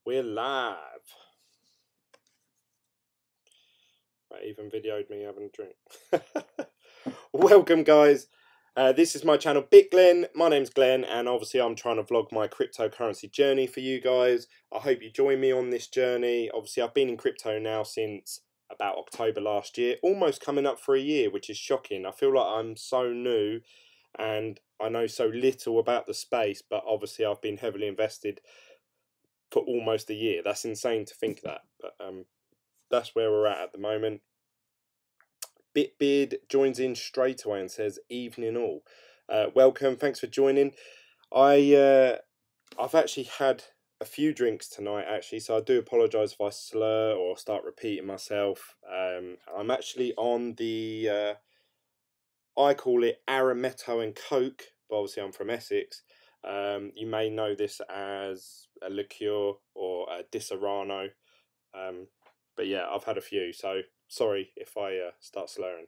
We're live. Right, even videoed me having a drink. Welcome, guys. This is my channel, Bitglen. My name's Glenn, and obviously I'm trying to vlog my cryptocurrency journey for you guys. I hope you join me on this journey. Obviously, I've been in crypto now since about October last year, almost coming up for a year, which is shocking. I feel like I'm so new and I know so little about the space, but obviously I've been heavily invested for almost a year. That's insane to think that, but that's where we're at the moment. Bitbeard joins in straight away and says, "Evening all, welcome. Thanks for joining." I've actually had a few drinks tonight, actually, so I do apologise if I slur or start repeating myself. I'm actually on the I call it Arametto and Coke, but obviously I'm from Essex. You may know this as a liqueur or a Disaronno. But yeah, I've had a few, so sorry if I start slurring.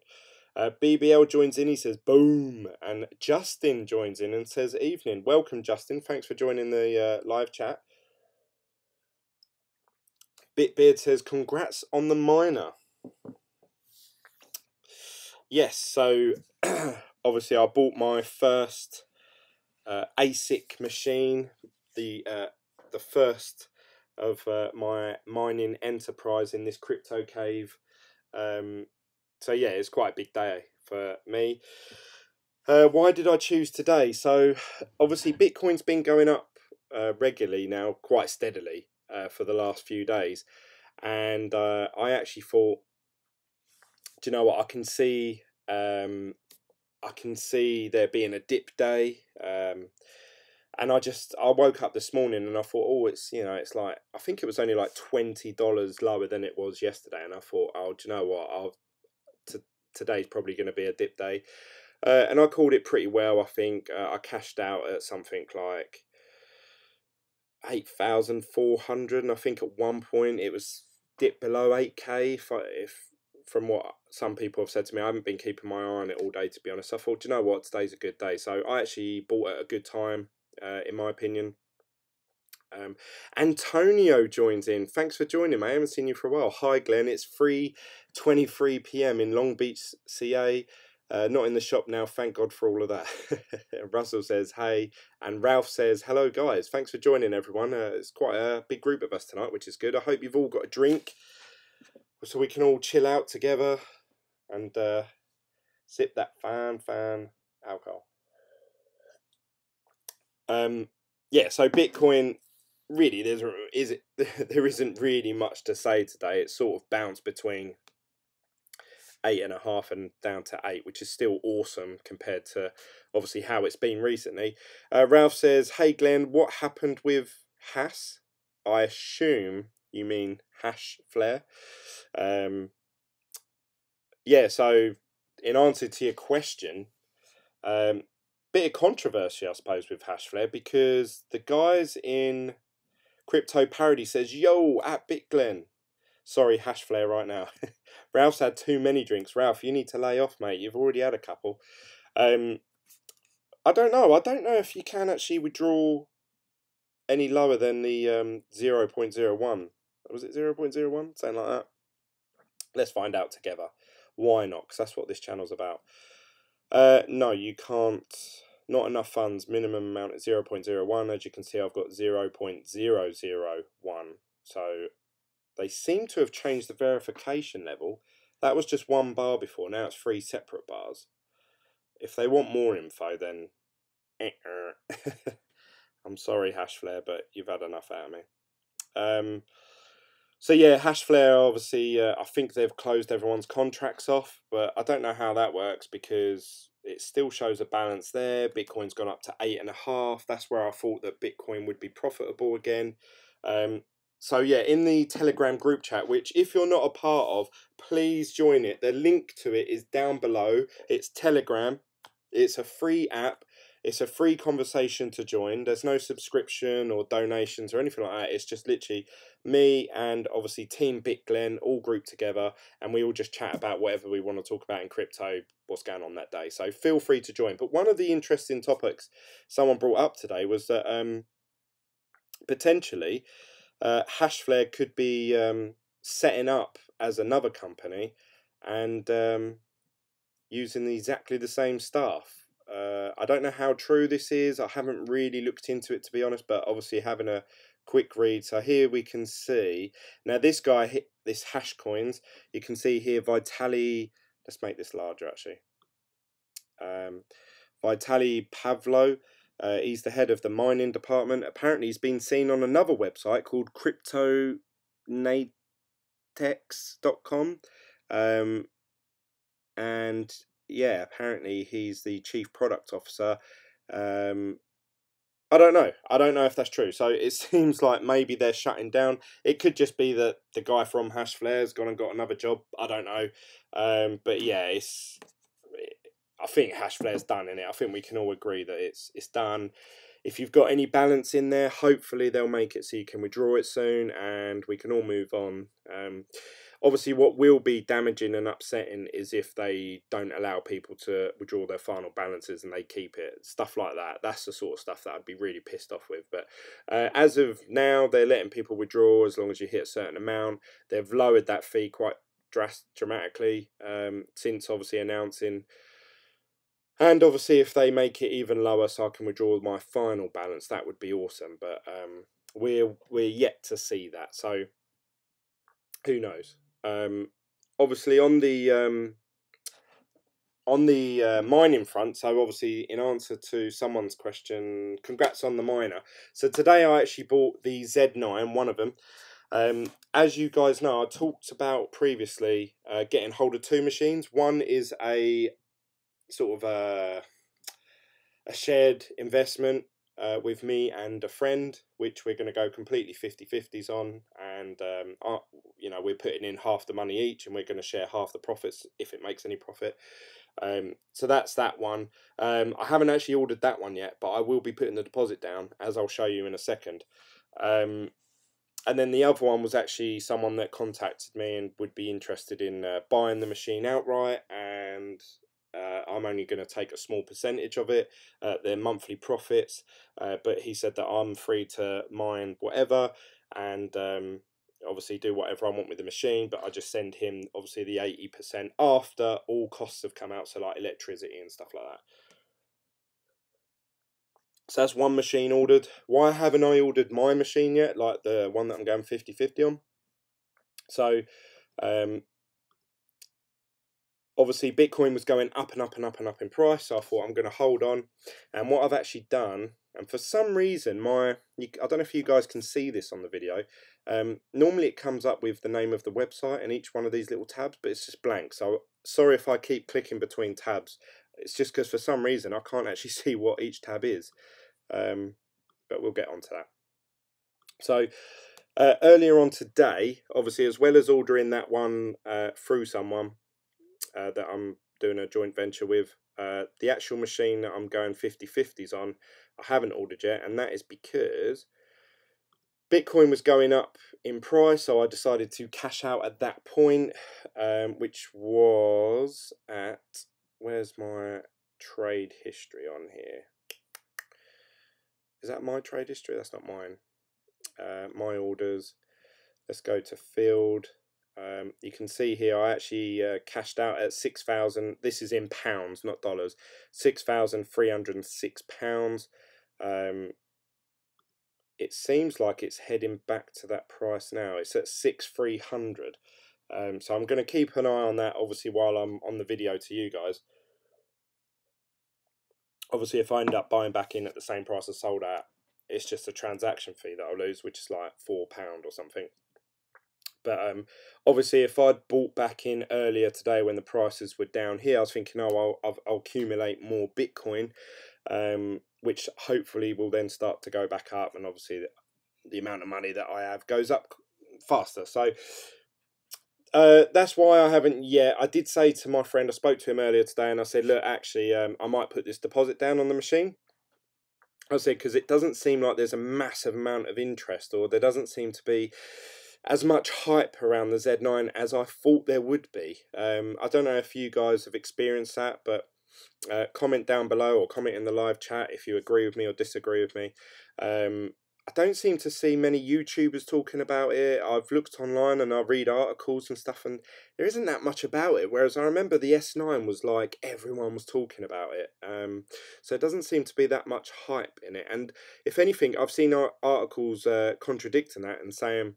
BBL joins in, he says boom, and Justin joins in and says evening. Welcome, Justin, thanks for joining the live chat. Bitbeard says congrats on the miner. Yes, so obviously I bought my first ASIC machine, the first of my mining enterprise in this crypto cave. So yeah, it's quite a big day for me. Why did I choose today? So obviously Bitcoin's been going up regularly now, quite steadily for the last few days, and I actually thought, do you know what? I can see there being a dip day. And I woke up this morning and I thought, oh, it's like, I think it was only like $20 lower than it was yesterday. And I thought, oh, do you know what? Today's probably going to be a dip day. And I called it pretty well, I think. I cashed out at something like 8,400. And I think at one point it was dipped below 8K. If from what some people have said to me, I haven't been keeping my eye on it all day, to be honest. I thought, do you know what? Today's a good day. So I actually bought at a good time. In my opinion. Antonio joins in. Thanks for joining, mate. I haven't seen you for a while. Hi, Glenn. It's 3:23 p.m. in Long Beach, CA. Not in the shop now. Thank God for all of that. Russell says, hey. And Ralph says, hello, guys. Thanks for joining, everyone. It's quite a big group of us tonight, which is good. I hope you've all got a drink so we can all chill out together and sip that fine alcohol. Yeah, so Bitcoin, really, there isn't really much to say today. It's sort of bounced between 8.5 and down to 8, which is still awesome compared to obviously how it's been recently. Ralph says, hey Glenn, what happened with Hash? I assume you mean hash flare. Yeah, so in answer to your question, bit of controversy, I suppose, with Hashflare, because the guys in Crypto Parody says, yo, at Bitglen. Sorry, Hashflare right now. Ralph's had too many drinks. Ralph, you need to lay off, mate. You've already had a couple. I don't know. I don't know if you can actually withdraw any lower than the 0.01. Was it 0.01? Something like that. Let's find out together. Why not? Because that's what this channel's about. No, you can't. Not enough funds. Minimum amount at 0.01. As you can see, I've got 0.001. So they seem to have changed the verification level. That was just one bar before. Now it's 3 separate bars. If they want more info, then I'm sorry, Hashflare, but you've had enough out of me. So yeah, Hashflare, obviously, I think they've closed everyone's contracts off, but I don't know how that works because it still shows a balance there. Bitcoin's gone up to 8.5. That's where I thought that Bitcoin would be profitable again. So yeah, in the Telegram group chat, which if you're not a part of, please join it. The link to it is down below. It's Telegram. It's a free app. It's a free conversation to join. There's no subscription or donations or anything like that. It's just literally me and obviously Team Bitglen all grouped together, and we all just chat about whatever we want to talk about in crypto, what's going on that day. So feel free to join. But one of the interesting topics someone brought up today was that potentially Hashflare could be setting up as another company and using exactly the same stuff. I don't know how true this is. I haven't really looked into it, to be honest, but obviously having a quick read. So here we can see, now this guy, this hash coins, you can see here Vitali, let's make this larger actually. Vitali Pavlo, he's the head of the mining department. Apparently he's been seen on another website called cryptonatex.com. And yeah, apparently he's the chief product officer. I don't know. I don't know if that's true. So it seems like maybe they're shutting down. It could just be that the guy from Hashflare's gone and got another job. I don't know. But yeah, I think Hashflare's done in it. I think we can all agree that it's done. If you've got any balance in there, hopefully they'll make it so you can withdraw it soon and we can all move on. Obviously, what will be damaging and upsetting is if they don't allow people to withdraw their final balances and they keep it. Stuff like that. That's the sort of stuff that I'd be really pissed off with. But as of now, they're letting people withdraw as long as you hit a certain amount. They've lowered that fee quite dramatically since obviously announcing. And obviously, if they make it even lower so I can withdraw my final balance, that would be awesome. But we're yet to see that. So who knows? Obviously on the mining front, so obviously in answer to someone's question, congrats on the miner. So today I actually bought the Z9, one of them. As you guys know, I talked about previously getting hold of two machines. One is a sort of a shared investment with me and a friend, which we're going to go completely 50-50s on, and you know, we're putting in half the money each and we're going to share half the profits if it makes any profit. So that's that one. I haven't actually ordered that one yet, but I will be putting the deposit down, as I'll show you in a second. And then the other one was actually someone that contacted me and would be interested in buying the machine outright, and I'm only going to take a small percentage of it, their monthly profits, but he said that I'm free to mine whatever and obviously do whatever I want with the machine, but I just send him obviously the 80% after all costs have come out, so like electricity and stuff like that. So that's one machine ordered. Why haven't I ordered my machine yet, like the one that I'm going 50-50 on? So obviously Bitcoin was going up and up and up and up in price, so I thought I'm going to hold on. And what I've actually done, and for some reason I don't know if you guys can see this on the video, normally it comes up with the name of the website in each one of these little tabs, but it's just blank. So sorry if I keep clicking between tabs. It's just because for some reason I can't actually see what each tab is. But we'll get onto that. So earlier on today, obviously, as well as ordering that one through someone that I'm doing a joint venture with, the actual machine that I'm going 50-50s on, I haven't ordered yet, and that is because Bitcoin was going up in price, so I decided to cash out at that point, which was at, where's my trade history on here? Is that my trade history? That's not mine. My orders. Let's go to field. You can see here I actually cashed out at 6,000. This is in pounds, not dollars. £6,306. It seems like it's heading back to that price now. It's at 6,300. So I'm going to keep an eye on that, obviously, while I'm on the video to you guys. Obviously, if I end up buying back in at the same price as sold at, it's just a transaction fee that I'll lose, which is like £4 or something. But obviously, if I'd bought back in earlier today when the prices were down here, I was thinking, oh, I'll accumulate more Bitcoin, which hopefully will then start to go back up. And obviously, the amount of money that I have goes up faster. So that's why I haven't yet. I did say to my friend, I spoke to him earlier today, and I said, look, actually, I might put this deposit down on the machine. I said, because it doesn't seem like there's a massive amount of interest, or there doesn't seem to be as much hype around the Z9 as I thought there would be. I don't know if you guys have experienced that, but comment down below or comment in the live chat if you agree with me or disagree with me. I don't seem to see many YouTubers talking about it. I've looked online and I read articles and stuff, and there isn't that much about it. Whereas I remember the S9 was like everyone was talking about it. So it doesn't seem to be that much hype in it. And if anything, I've seen articles contradicting that and saying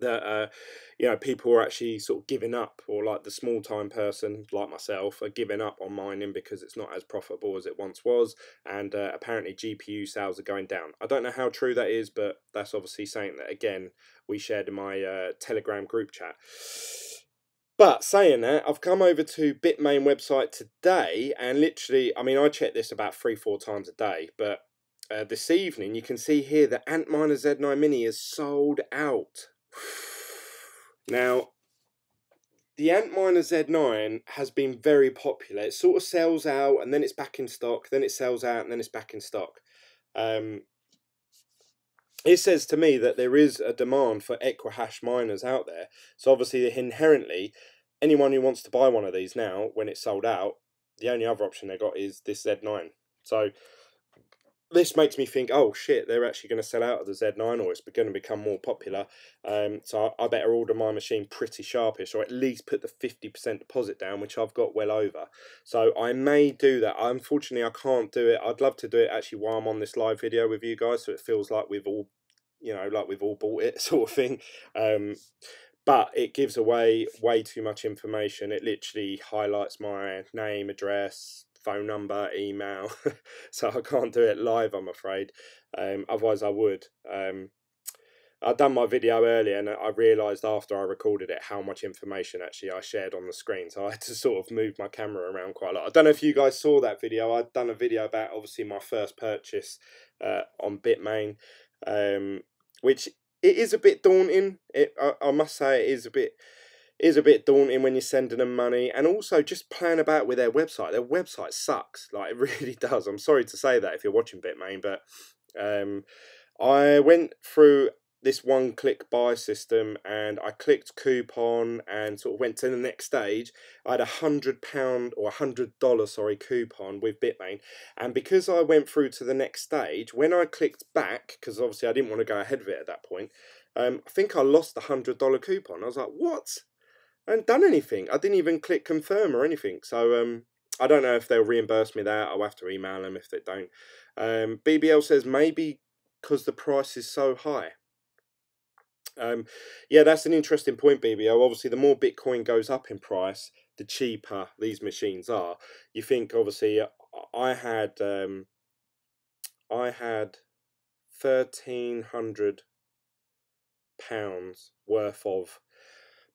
that people are actually sort of giving up, or like the small time person like myself are giving up on mining because it's not as profitable as it once was, and apparently GPU sales are going down. I don't know how true that is, but that's obviously something that again we shared in my Telegram group chat. But saying that, I've come over to Bitmain website today, and literally, I mean, I check this about 3-4 times a day, but this evening you can see here that Antminer Z9 Mini is sold out. Now, the Antminer Z9 has been very popular. It sort of sells out and then it's back in stock, then it sells out and then it's back in stock. It says to me that there is a demand for Equihash miners out there. So obviously, inherently, anyone who wants to buy one of these now, when it's sold out, the only other option they got is this Z9. So this makes me think, oh shit, they're actually going to sell out of the Z9, or it's going to become more popular. So I better order my machine pretty sharpish, or at least put the 50% deposit down, which I've got well over. So I may do that. Unfortunately, I can't do it. I'd love to do it actually while I'm on this live video with you guys, so it feels like we've all, like we've all bought it, sort of thing. But it gives away way too much information. It literally highlights my name, address, phone number, email. So I can't do it live, I'm afraid. Otherwise I would. I'd done my video earlier and I realised after I recorded it how much information actually I shared on the screen. So I had to sort of move my camera around quite a lot. I don't know if you guys saw that video. I'd done a video about obviously my first purchase on Bitmain, which it is a bit daunting. I must say it is a bit daunting when you're sending them money, and also just playing about with their website. Their website sucks, like it really does. I'm sorry to say that if you're watching Bitmain, but I went through this one-click buy system and I clicked coupon and sort of went to the next stage. I had £100 or $100, sorry, coupon with Bitmain, and because I went through to the next stage, when I clicked back, because obviously I didn't want to go ahead of it at that point, I think I lost the $100 coupon. I was like, what? I hadn't done anything. I didn't even click confirm or anything. So I don't know if they'll reimburse me that. I'll have to email them if they don't. BBL says maybe because the price is so high. Yeah, that's an interesting point, BBL. Obviously, the more Bitcoin goes up in price, the cheaper these machines are. You think, obviously, I had £1,300 worth of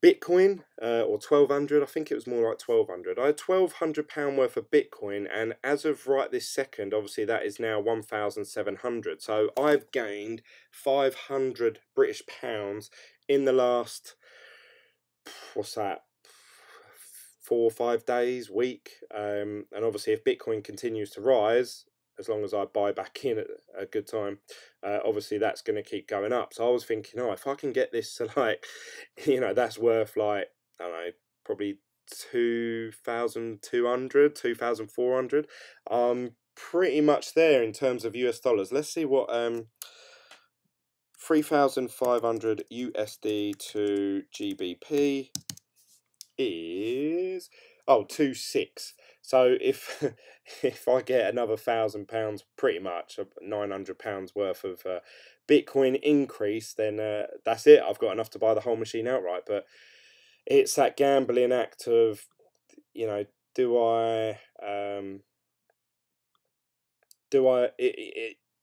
Bitcoin, or 1,200. I think it was more like 1,200. I had £1,200 worth of Bitcoin, and as of right this second, obviously that is now 1,700. So I've gained 500 British pounds in the last, what's that, 4 or 5 days, week. And obviously if Bitcoin continues to rise, as long as I buy back in at a good time, obviously that's going to keep going up. So I was thinking, oh, if I can get this to like, that's worth like, I don't know, probably 2,200, 2,400. Pretty much there in terms of US dollars. Let's see what 3,500 USD to GBP is. Oh, 2.6. So if if I get another £1,000, pretty much £900 worth of Bitcoin increase, then that's it. I've got enough to buy the whole machine outright. But it's that gambling act of, do I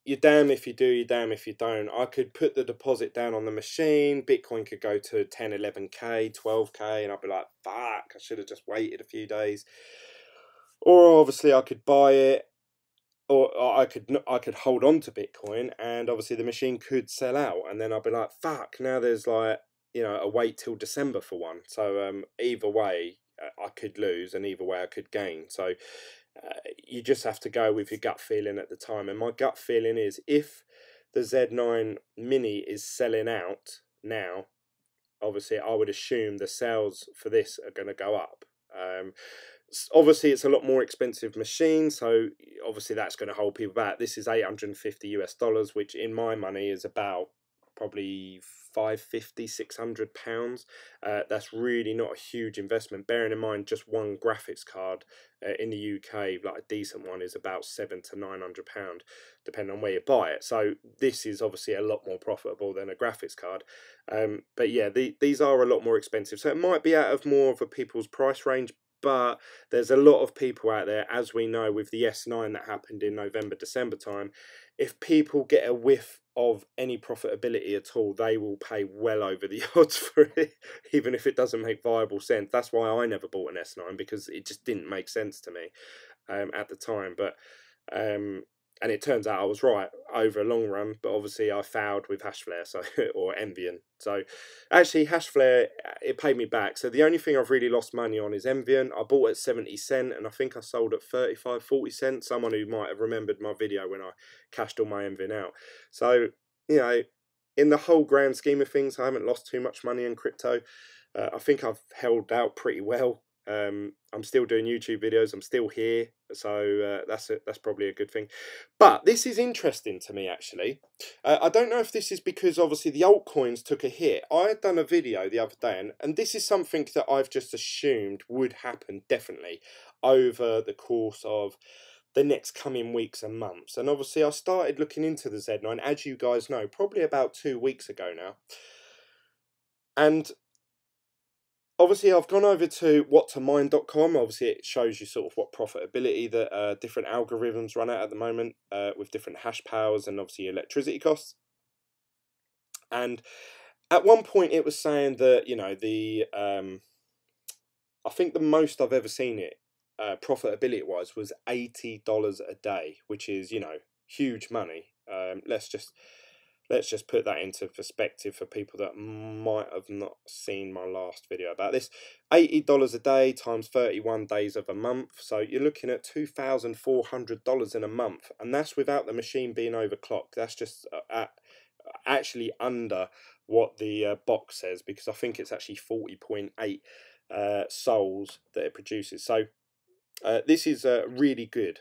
you're damn if you do, you're damn if you don't. I could put the deposit down on the machine. Bitcoin could go to 10, 11k, 12k, and I'd be like, fuck, I should have just waited a few days. Or obviously I could buy it, or I could hold on to Bitcoin, and obviously the machine could sell out, and then I'd be like, fuck, now there's like, a wait till December for one. So either way, I could lose, and either way I could gain. So you just have to go with your gut feeling at the time. And my gut feeling is, if the Z9 Mini is selling out now, obviously I would assume the sales for this are going to go up. Obviously, it's a lot more expensive machine, so obviously that's going to hold people back. This is $850 US, which in my money is about probably 550, £600. That's really not a huge investment, bearing in mind just one graphics card in the UK, like a decent one, is about £700 to £900, depending on where you buy it. So this is obviously a lot more profitable than a graphics card. But yeah, these are a lot more expensive, so it might be out of more of a people's price range. But there's a lot of people out there, as we know with the S9 that happened in November, December time. If people get a whiff of any profitability at all, they will pay well over the odds for it, even if it doesn't make viable sense. That's why I never bought an S9, because it just didn't make sense to me at the time. But and it turns out I was right over a long run, but obviously I fouled with Hashflare, so or Envian. So actually Hashflare, it paid me back. So the only thing I've really lost money on is Envian. I bought at 70 cent and I think I sold at 35, 40 cents. Someone who might have remembered my video when I cashed all my Envian out. So, you know, in the whole grand scheme of things, I haven't lost too much money in crypto. I think I've held out pretty well. I'm still doing YouTube videos. I'm still here, so that's probably a good thing. But this is interesting to me, actually. I don't know if this is because obviously the altcoins took a hit. I had done a video the other day, and this is something that I've just assumed would happen definitely over the course of the next coming weeks and months. And obviously I started looking into the Z9, as you guys know, probably about 2 weeks ago now. And obviously, I've gone over to whattomine.com. Obviously, it shows you sort of what profitability that different algorithms run at the moment with different hash powers and obviously electricity costs. And at one point, it was saying that, you know, I think the most I've ever seen it profitability wise was $80 a day, which is, you know, huge money. Let's just put that into perspective for people that might have not seen my last video about this. $80 a day times 31 days of a month. So you're looking at $2,400 in a month. And that's without the machine being overclocked. That's just actually under what the box says, because I think it's actually 40.8 souls that it produces. So this is really good.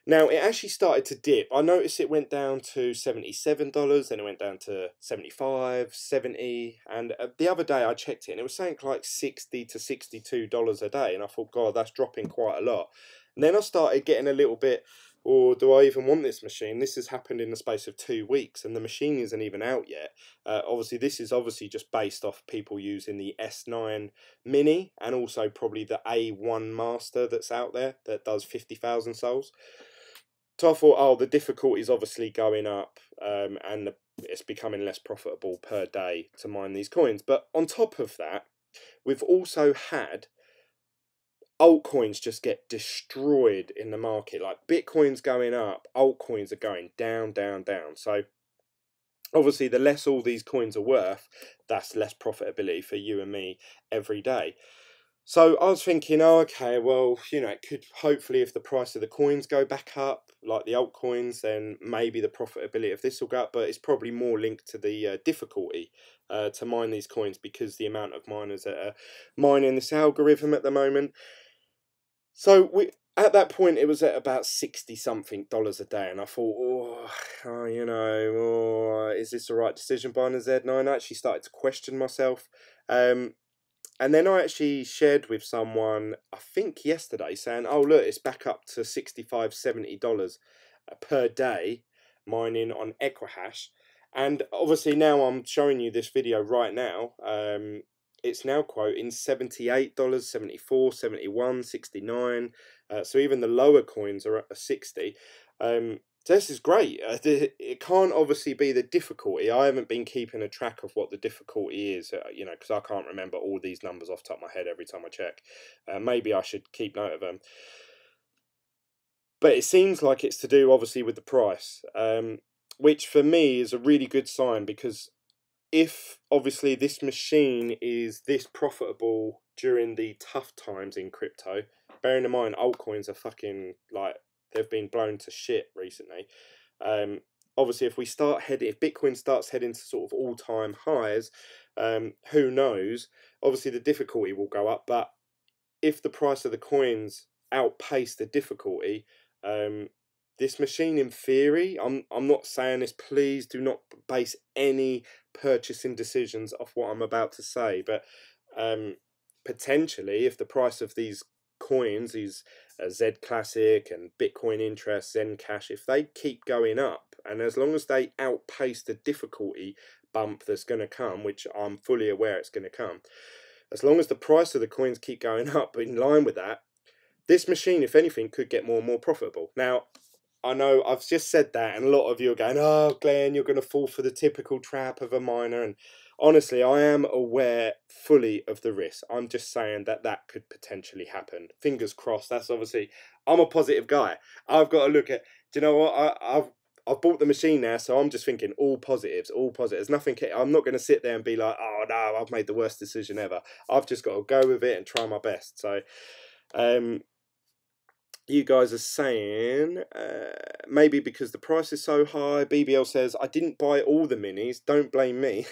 Now, it actually started to dip. I noticed it went down to $77, then it went down to 75, 70, and the other day I checked it, and it was saying like $60 to $62 a day, and I thought, God, that's dropping quite a lot. And then I started getting a little bit, or do I even want this machine? This has happened in the space of 2 weeks, and the machine isn't even out yet. Obviously, this is obviously just based off people using the S9 Mini, and also probably the A1 Master that's out there that does 50,000 souls. So I thought, oh, the difficulty is obviously going up, and it's becoming less profitable per day to mine these coins. But on top of that, we've also had altcoins just get destroyed in the market. Like Bitcoin's going up, altcoins are going down, down, down. So obviously, the less all these coins are worth, that's less profitability for you and me every day. So I was thinking, oh, okay, well, you know, it could hopefully, if the price of the coins go back up, like the altcoins, then maybe the profitability of this will go up. But it's probably more linked to the difficulty to mine these coins, because the amount of miners that are mining this algorithm at the moment. So at that point, it was at about 60 something dollars a day, and I thought, oh, you know, is this the right decision buying a Z9? I actually started to question myself. And then I actually shared with someone, I think yesterday, saying, oh, look, it's back up to $65, $70 per day mining on Equihash. And obviously now I'm showing you this video right now. It's now quoting $78, $74, $71, $69. So even the lower coins are at 60. So this is great. It can't obviously be the difficulty. I haven't been keeping a track of what the difficulty is, you know, because I can't remember all these numbers off the top of my head every time I check. Maybe I should keep note of them. But it seems like it's to do, obviously, with the price, which for me is a really good sign, because if, obviously, this machine is this profitable during the tough times in crypto, bearing in mind altcoins are fucking, like, they've been blown to shit recently. Obviously, if Bitcoin starts heading to sort of all-time highs, who knows? Obviously, the difficulty will go up, but if the price of the coins outpace the difficulty, this machine, in theory, I'm not saying this, please do not base any purchasing decisions off what I'm about to say, but potentially, if the price of these coins, these Z Classic and Bitcoin Interest, Zen Cash, if they keep going up, and as long as they outpace the difficulty bump that's going to come, which I'm fully aware it's going to come, as long as the price of the coins keep going up in line with that, this machine, if anything, could get more and more profitable. Now, I know I've just said that, and a lot of you are going, oh, Glenn, you're going to fall for the typical trap of a miner. And honestly, I am aware fully of the risk. I'm just saying that that could potentially happen. Fingers crossed. That's obviously, I'm a positive guy. I've got to look at, do you know what? I've bought the machine now, so I'm just thinking all positives, all positives. Nothing. I'm not going to sit there and be like, oh no, I've made the worst decision ever. I've just got to go with it and try my best. So, you guys are saying maybe because the price is so high. BBL says, I didn't buy all the minis. Don't blame me.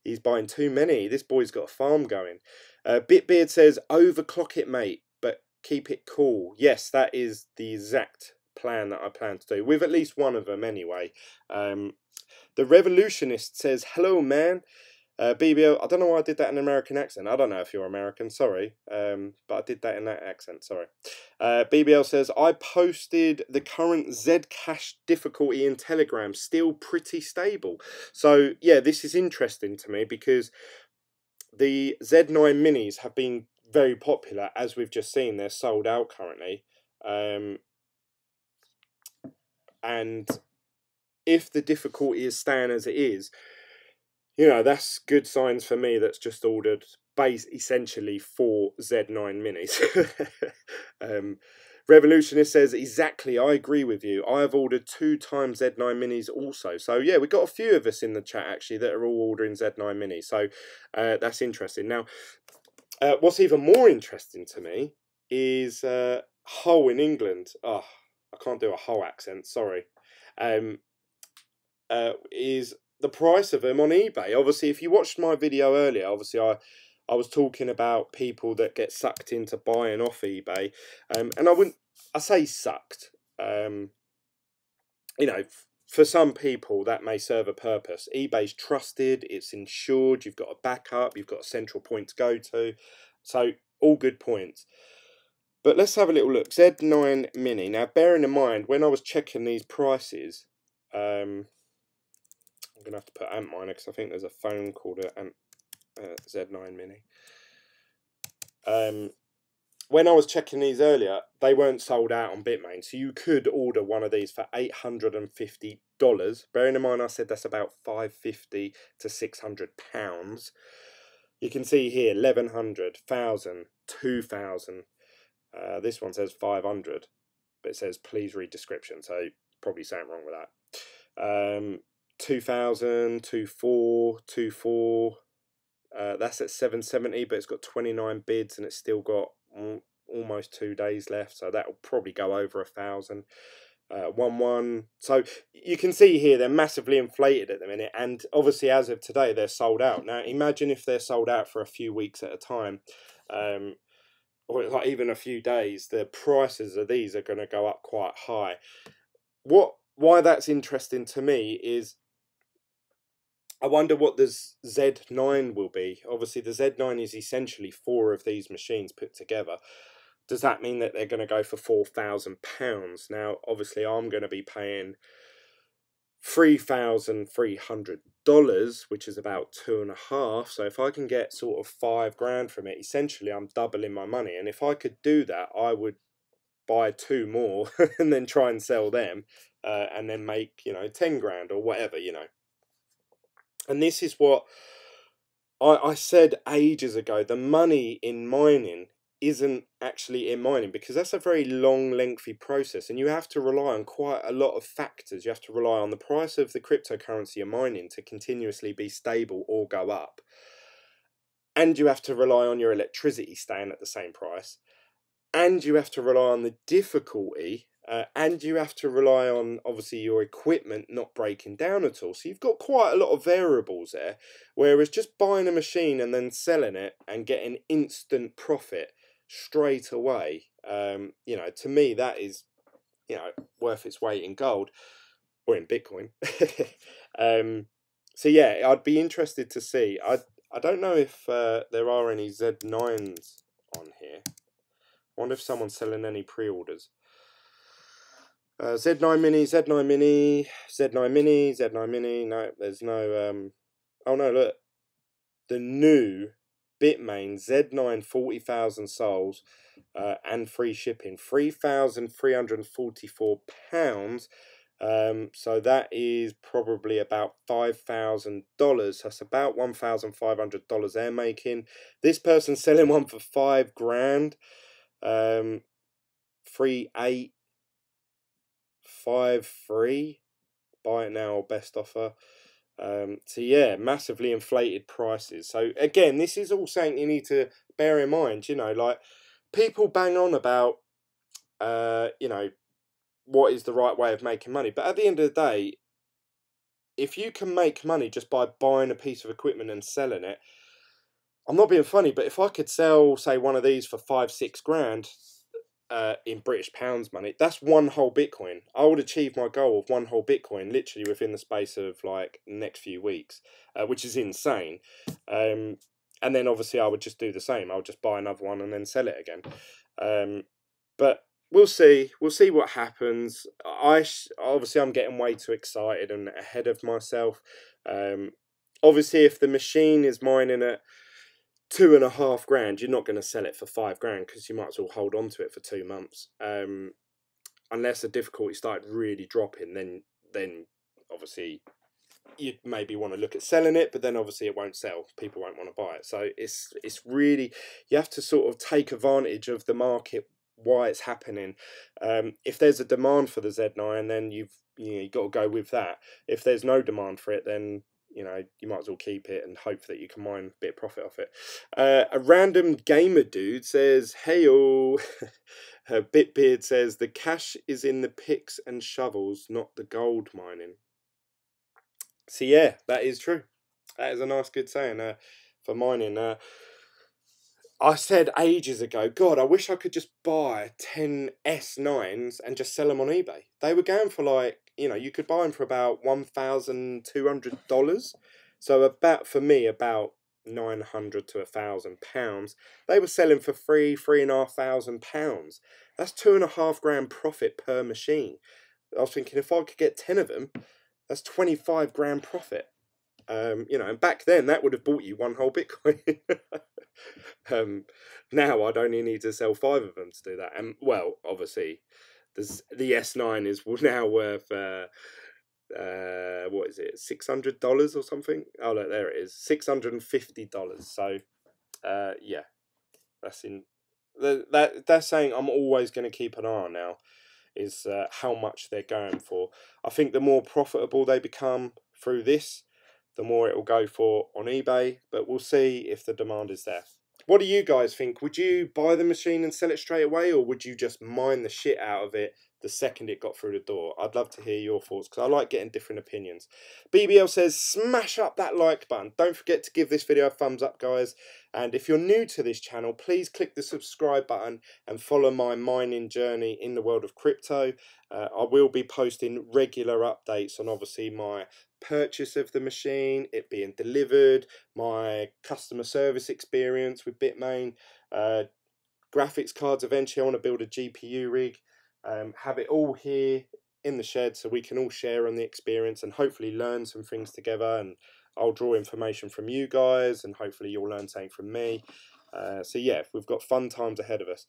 He's buying too many. This boy's got a farm going. Bitbeard says, overclock it, mate, but keep it cool. Yes, that is the exact plan that I plan to do, with at least one of them anyway. The Revolutionist says, hello, man. BBL, I don't know why I did that in an American accent. I don't know if you're American, sorry. But I did that in that accent, sorry. BBL says, I posted the current Zcash difficulty in Telegram, still pretty stable. So, yeah, this is interesting to me because the Z9 minis have been very popular, as we've just seen. They're sold out currently. And if the difficulty is staying as it is, you know, that's good signs for me. That's just ordered essentially 4 Z9 minis. Revolutionist says, exactly, I agree with you. I have ordered 2 times Z9 minis also. So, yeah, we've got a few of us in the chat, actually, that are all ordering Z9 minis. So, that's interesting. Now, what's even more interesting to me is Hull in England. Oh, I can't do a Hull accent, sorry. Is the price of them on eBay. Obviously, if you watched my video earlier, obviously I was talking about people that get sucked into buying off eBay, and I say sucked, you know, for some people that may serve a purpose. eBay's trusted, it's insured, you've got a backup, you've got a central point to go to, so all good points. But let's have a little look. Z9 Mini. Now, bearing in mind, when I was checking these prices, I'm going to have to put Antminer because I think there's a phone called Z9 Mini. When I was checking these earlier, they weren't sold out on Bitmain, so you could order one of these for $850. Bearing in mind, I said that's about $550 to £600. You can see here 1,100, 1,000, 2,000. This one says 500, but it says please read description, so probably something wrong with that. 2,000, 2,4, 2,4. That's at 770, but it's got 29 bids and it's still got almost 2 days left, so that will probably go over 1,000. 1,1. So you can see here they're massively inflated at the minute, and obviously as of today they're sold out. Now imagine if they're sold out for a few weeks at a time, or like even a few days, the prices of these are going to go up quite high. Why that's interesting to me is I wonder what the Z9 will be. Obviously, the Z9 is essentially 4 of these machines put together. Does that mean that they're going to go for £4,000? Now, obviously, I'm going to be paying $3,300, which is about 2.5. So if I can get sort of £5,000 from it, essentially, I'm doubling my money. And if I could do that, I would buy 2 more and then try and sell them, and then make, you know, 10 grand or whatever, you know. And this is what I said ages ago. The money in mining isn't actually in mining, because that's a very long, lengthy process, and you have to rely on quite a lot of factors. You have to rely on the price of the cryptocurrency you're mining to continuously be stable or go up, and you have to rely on your electricity staying at the same price, and you have to rely on the difficulty and you have to rely on, obviously, your equipment not breaking down at all. So you've got quite a lot of variables there, whereas just buying a machine and then selling it and getting instant profit straight away, you know, to me, that is, you know, worth its weight in gold or in Bitcoin. So yeah, I'd be interested to see. I don't know if there are any Z9s on here. I wonder if someone's selling any pre-orders. Z9 Mini, Z9 Mini, Z9 Mini, Z9 Mini. No, there's no. Oh no, look, the new Bitmain Z9 40,000 souls and free shipping, £3,344. So that is probably about $5,000. That's about $1,500 they're making. This person's selling one for $5,000. 3,853. Buy it now or best offer. So yeah, massively inflated prices. So again, this is all something you need to bear in mind. You know, like, people bang on about you know, what is the right way of making money, but at the end of the day, if you can make money just by buying a piece of equipment and selling it, I'm not being funny, but if I could sell, say, one of these for 5-6 grand in British pounds money, that's one whole Bitcoin. I would achieve my goal of one whole Bitcoin literally within the space of like next few weeks, which is insane. And then obviously I would just do the same. I would just buy another one and then sell it again. But we'll see. We'll see what happens. Obviously I'm getting way too excited and ahead of myself. Obviously, if the machine is mining at 2.5 grand, you're not going to sell it for 5 grand, because you might as well hold on to it for 2 months. Unless the difficulty started really dropping, then obviously you'd maybe want to look at selling it, but then obviously it won't sell. People won't want to buy it. So it's really, you have to sort of take advantage of the market, why it's happening. If there's a demand for the Z9, then you've got to go with that. If there's no demand for it, then you might as well keep it and hope that you can mine a bit of profit off it. A random gamer dude says, hey all. Bitbeard says, the cash is in the picks and shovels, not the gold mining. So yeah, that is true. That is a nice, good saying for mining. I said ages ago, God, I wish I could just buy 10 S9s and just sell them on eBay. They were going for like, you could buy them for about $1,200. So for me, about £900 to £1,000. They were selling for £3,500. That's £2.5 grand profit per machine. I was thinking, if I could get 10 of them, that's 25 grand profit. And back then that would have bought you one whole Bitcoin. Now I'd only need to sell 5 of them to do that. And well, obviously, the S9 is now worth what is it, $600 or something? Oh look, there it is, $650. So yeah, that's saying I'm always going to keep an eye on now, is how much they're going for. I think the more profitable they become through this, the more it will go for on eBay, but we'll see if the demand is there. What do you guys think? Would you buy the machine and sell it straight away, or would you just mine the shit out of it the second it got through the door? I'd love to hear your thoughts, because I like getting different opinions. BBL says, smash up that like button. Don't forget to give this video a thumbs up, guys. And if you're new to this channel, please click the subscribe button and follow my mining journey in the world of crypto. I will be posting regular updates on obviously my purchase of the machine, it being delivered, my customer service experience with Bitmain, graphics cards. Eventually I want to build a GPU rig, have it all here in the shed so we can all share on the experience and hopefully learn some things together, and I'll draw information from you guys and hopefully you'll learn something from me. So yeah, we've got fun times ahead of us.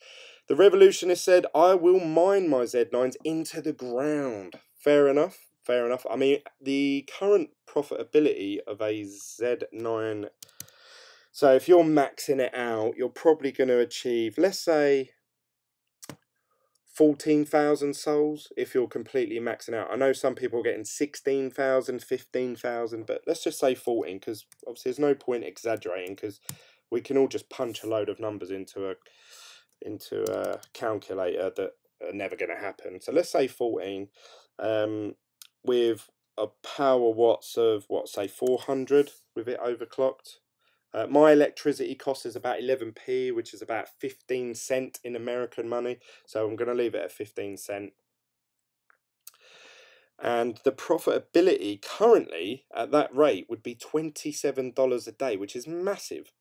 The Revolutionist said, I will mine my Z9s into the ground. Fair enough. Fair enough. I mean, the current profitability of a Z9, so if you're maxing it out, you're probably going to achieve, let's say, 14,000 souls if you're completely maxing out. I know some people are getting 16,000, 15,000, but let's just say 14, because obviously there's no point exaggerating, because we can all just punch a load of numbers into a calculator that are never going to happen. So let's say 14 with a power watts of, what, say 400 with it overclocked. My electricity cost is about 11p, which is about 15 cent in American money. So I'm going to leave it at 15 cent. And the profitability currently at that rate would be $27 a day, which is massive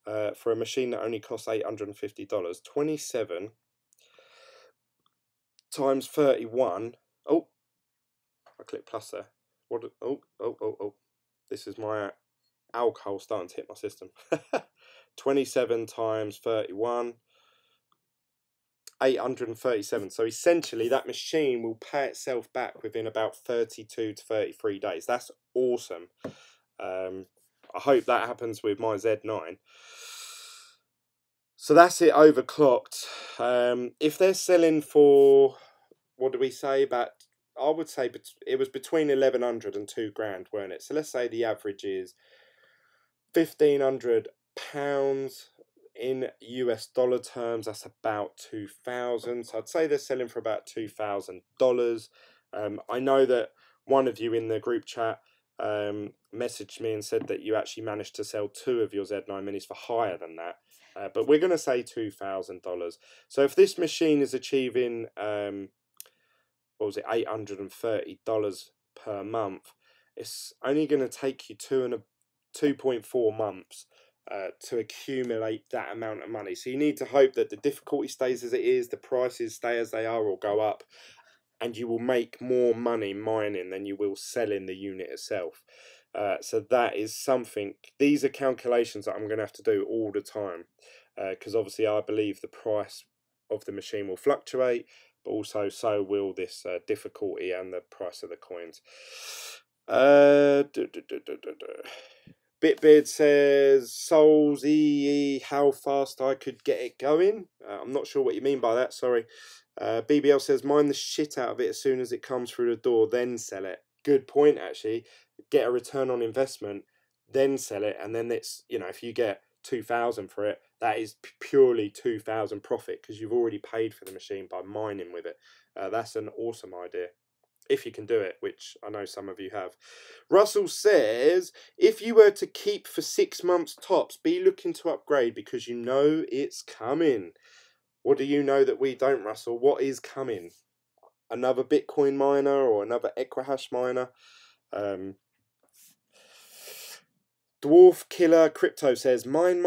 for a machine that only costs $850. 27 times 31. Oh, I clicked plus there. What? Oh. This is my alcohol starting to hit my system. 27 times 31. 837. So essentially that machine will pay itself back within about 32 to 33 days. That's awesome. I hope that happens with my Z9. So that's it overclocked. If they're selling for, what do we say, about, I would say it was between 1100 and 2 grand, weren't it? So let's say the average is £1,500 in US dollar terms. That's about 2,000. So I'd say they're selling for about $2,000. I know that one of you in the group chat messaged me and said that you actually managed to sell 2 of your Z9 minis for higher than that. But we're going to say $2,000. So if this machine is achieving, what was it, $830 per month, it's only going to take you 2.4 months to accumulate that amount of money. So you need to hope that the difficulty stays as it is, the prices stay as they are or go up, and you will make more money mining than you will selling the unit itself. So that is something, these are calculations that I'm going to have to do all the time, because obviously I believe the price of the machine will fluctuate, but also so will this difficulty and the price of the coins. Bitbeard says, Souls EE, how fast I could get it going. I'm not sure what you mean by that, sorry. BBL says, mine the shit out of it as soon as it comes through the door, then sell it. Good point, actually. Get a return on investment, then sell it, and then it's, you know, if you get 2,000 for it, that is purely 2,000 profit because you've already paid for the machine by mining with it. That's an awesome idea. If you can do it, which I know some of you have. Russell says, if you were to keep for 6 months tops, be looking to upgrade because you know it's coming. What do you know that we don't, Russell? What is coming? Another Bitcoin miner or another Equihash miner? Dwarf Killer Crypto says, mine.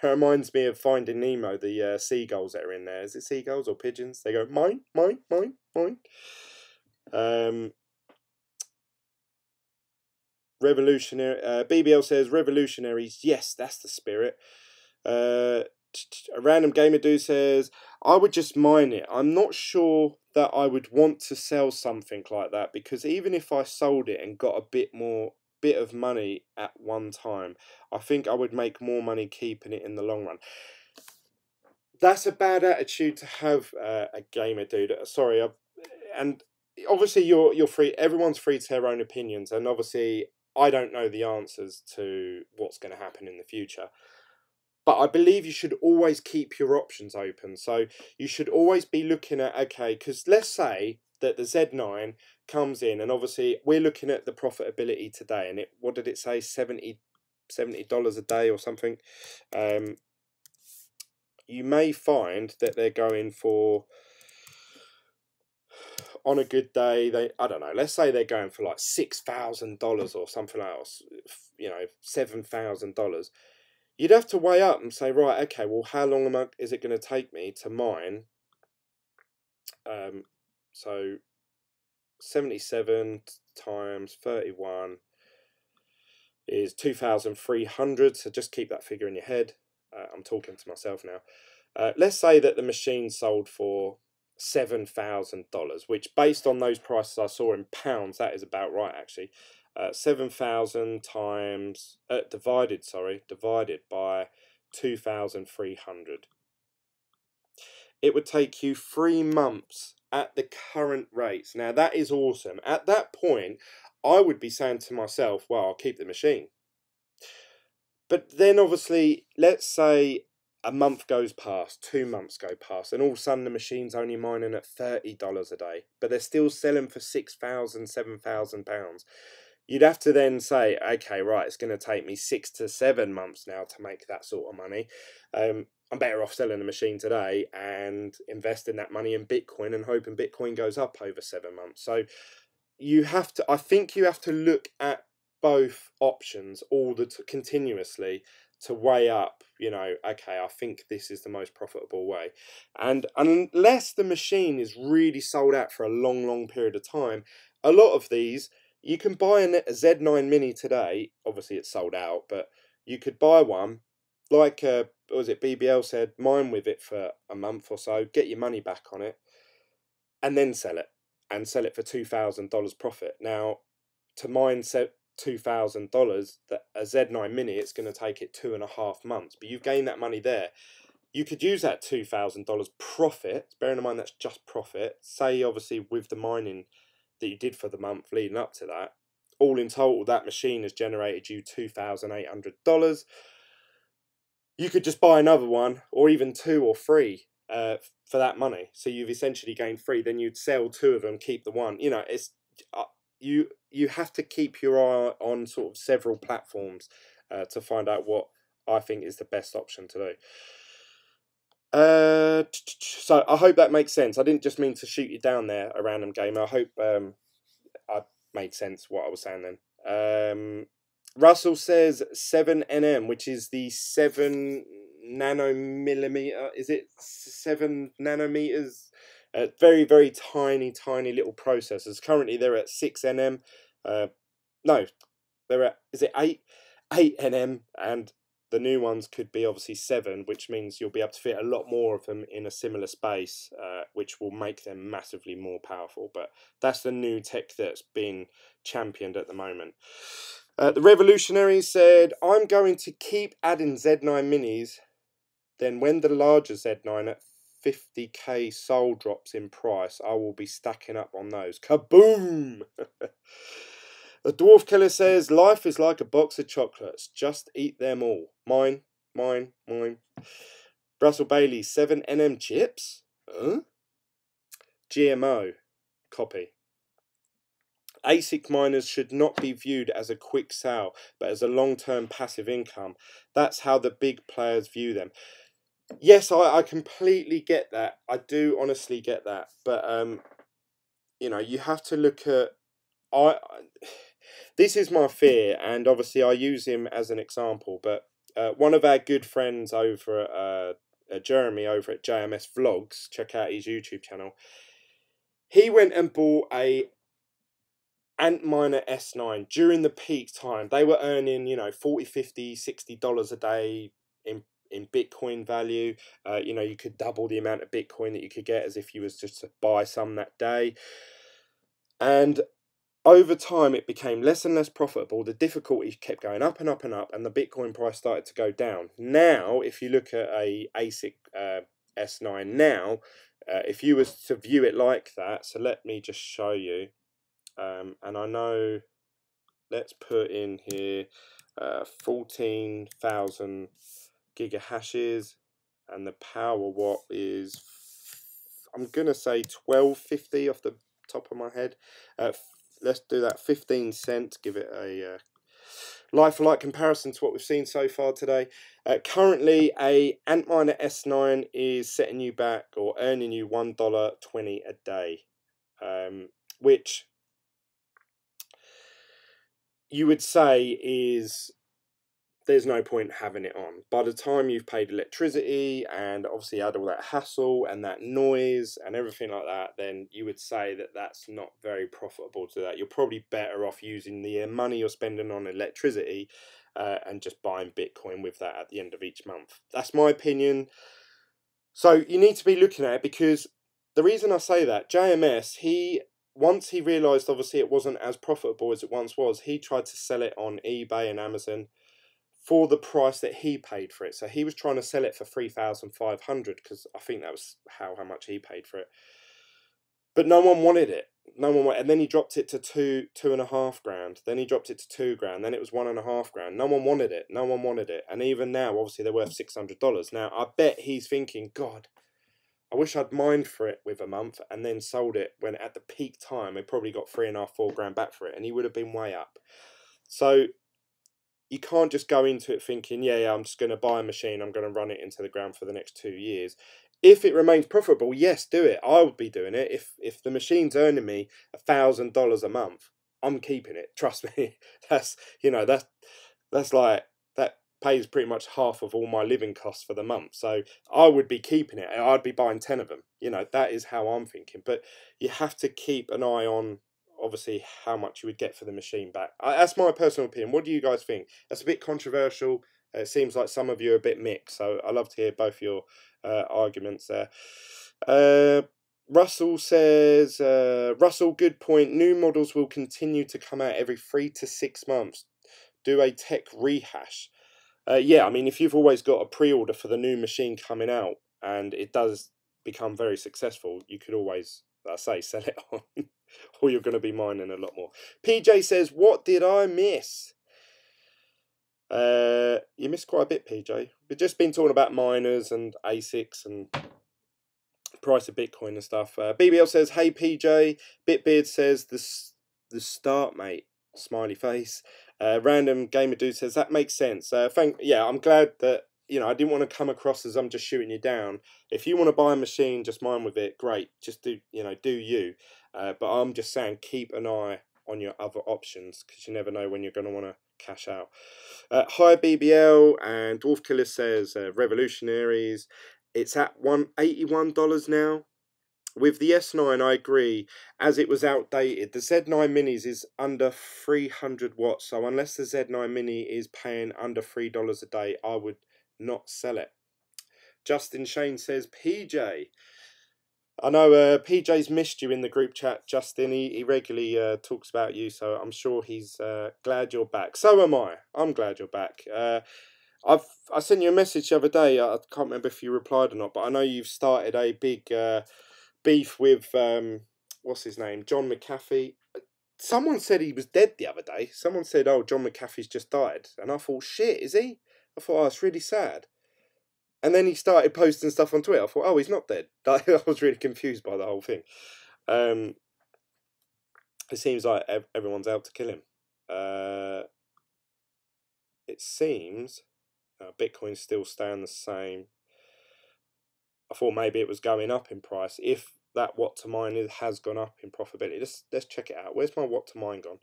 It reminds me of Finding Nemo, the seagulls that are in there. Is it seagulls or pigeons? They go, mine. Revolutionary. BBL says, revolutionaries. Yes, that's the spirit. A random gamer dude says, I would just mine it. I'm not sure that I would want to sell something like that because even if I sold it and got a bit of money at one time, I think I would make more money keeping it in the long run. That's a bad attitude to have, a gamer dude. Sorry, and obviously you're free. Everyone's free to their own opinions, and obviously I don't know the answers to what's going to happen in the future. But I believe you should always keep your options open. So you should always be looking at, okay, because let's say that the Z9 comes in, and obviously we're looking at the profitability today, and it, what did it say, $70 a day or something. You may find that they're going for, on a good day, I don't know, let's say they're going for like $6,000 or something else, you know, $7,000. You'd have to weigh up and say, right, okay, well, how long is it going to take me to mine? So 77 times 31 is 2,300. So just keep that figure in your head. I'm talking to myself now. Let's say that the machine sold for $7,000, which based on those prices I saw in pounds, that is about right, actually. 7,000 times divided by 2,300. It would take you 3 months at the current rates. Now that is awesome. At that point, I would be saying to myself, well, I'll keep the machine. But then obviously, let's say a month goes past, 2 months go past, and all of a sudden the machine's only mining at $30 a day, but they're still selling for £6,000, £7,000. You'd have to then say, okay, right, it's going to take me 6 to 7 months now to make that sort of money. I'm better off selling the machine today and investing that money in Bitcoin and hoping Bitcoin goes up over 7 months. So you have to, I think you have to look at both options continuously to weigh up, okay, I think this is the most profitable way. And unless the machine is really sold out for a long, long period of time, a lot of these, you can buy a Z9 Mini today. Obviously, it's sold out, but you could buy one, like, what was it, BBL said, mine with it for a month or so, get your money back on it, and then sell it. And sell it for $2,000 profit. Now, to mine $2,000, that a Z9 Mini, it's going to take it 2.5 months. But you've gained that money there. You could use that $2,000 profit, bearing in mind that's just profit, say obviously with the mining that you did for the month leading up to that, all in total, that machine has generated you $2,800. You could just buy another one, or even 2 or 3 for that money. So you've essentially gained 3. Then you'd sell 2 of them, keep the one. It's you have to keep your eye on sort of several platforms to find out what I think is the best option to do. So I hope that makes sense. I didn't just mean to shoot you down there, a random gamer. I hope I made sense what I was saying then. Russell says 7nm, which is the 7 nanomillimeter. Is it 7 nanometers? Very, very tiny, tiny little processors. Currently, they're at 6nm. No, they're at, is it 8nm? And the new ones could be obviously 7, which means you'll be able to fit a lot more of them in a similar space, which will make them massively more powerful. But that's the new tech that's being championed at the moment. The Revolutionary said, I'm going to keep adding Z9 Minis. Then when the larger Z9 at 50k soul drops in price, I will be stacking up on those. Kaboom! The Dwarf Killer says, life is like a box of chocolates. Just eat them all. Mine, mine, mine. Russell Bailey, 7nm chips? Huh? GMO. Copy. ASIC miners should not be viewed as a quick sale, but as a long-term passive income. That's how the big players view them. Yes, I completely get that. I do honestly get that. But, you have to look at... This is my fear, and obviously I use him as an example, but one of our good friends over at Jeremy over at JMS Vlogs, check out his YouTube channel, he went and bought a Antminer S9 during the peak time. They were earning, $40, $50, $60 a day in Bitcoin value. You could double the amount of Bitcoin that you could get as if you was just to buy some that day. And over time, it became less and less profitable. The difficulty kept going up and up and up, and the Bitcoin price started to go down. Now, if you look at a ASIC S9 now, if you was to view it like that, so let me just show you. And I know, let's put in here 14,000 gigahashes, and the power watt is, I'm going to say 1250 off the top of my head. Let's do that, 15 cents, give it a like-for-like comparison to what we've seen so far today. Currently, a Antminer S9 is setting you back or earning you $1.20 a day, which you would say is, there's no point having it on. By the time you've paid electricity and obviously had all that hassle and that noise and everything like that, then you would say that that's not very profitable to that. You're probably better off using the money you're spending on electricity and just buying Bitcoin with that at the end of each month. That's my opinion. So you need to be looking at it, because the reason I say that, JMS, once he realised obviously it wasn't as profitable as it once was, he tried to sell it on eBay and Amazon for the price that he paid for it. So he was trying to sell it for 3,500, because I think that was how much he paid for it. But no one wanted it. No one went, and then he dropped it to 2.5 grand. Then he dropped it to 2 grand. Then it was 1.5 grand. No one wanted it. No one wanted it. And even now, obviously, they're worth $600. Now, I bet he's thinking, God, I wish I'd mined for it with a month and then sold it when at the peak time it probably got 3.5, 4 grand back for it, and he would have been way up. So you can't just go into it thinking, yeah, I'm just going to buy a machine, I'm going to run it into the ground for the next 2 years. If it remains profitable, yes, do it. I would be doing it. If the machine's earning me $1,000 a month, I'm keeping it. Trust me. That's like that pays pretty much half of all my living costs for the month. So I would be keeping it. I'd be buying 10 of them. That is how I'm thinking. But you have to keep an eye on, obviously, how much you would get for the machine back. That's my personal opinion. What do you guys think? That's a bit controversial. It seems like some of you are a bit mixed. So I love to hear both your arguments there. Russell says, Russell, good point. New models will continue to come out every 3 to 6 months. Do a tech rehash. Yeah, I mean, if you've always got a pre-order for the new machine coming out and it does become very successful, you could always, I say, sell it on, or you're going to be mining a lot more. PJ says, what did I miss? You missed quite a bit, PJ. We've just been talking about miners and ASICs and price of Bitcoin and stuff. BBL says, hey, PJ. Bitbeard says, the start, mate. Smiley face. Random Gamer Dude says, that makes sense. Yeah, I'm glad that, I didn't want to come across as I'm just shooting you down. If you want to buy a machine, just mine with it, great. Just do you. But I'm just saying, keep an eye on your other options, because you never know when you're going to want to cash out. Hi, BBL, and Dwarf Killer says, Revolutionaries. It's at $181 now. With the S9, I agree, as it was outdated. The Z9 Minis is under 300 watts, so unless the Z9 Mini is paying under $3 a day, I would not sell it. Justin Shane says, PJ. I know PJ's missed you in the group chat, Justin. He regularly talks about you, so I'm sure he's glad you're back. So am I. I'm glad you're back. I sent you a message the other day. I can't remember if you replied or not, but I know you've started a big beef with what's his name, John McAfee. Someone said he was dead the other day. Someone said, oh, John McAfee's just died, and I thought, shit, is he? I thought, oh, it's really sad. And then he started posting stuff on Twitter. I thought, oh, he's not dead. I was really confused by the whole thing. It seems like everyone's out to kill him. It seems Bitcoin's still staying the same. I thought maybe it was going up in price. If that watt to mine has gone up in profitability, let's check it out. Where's my watt to mine gone?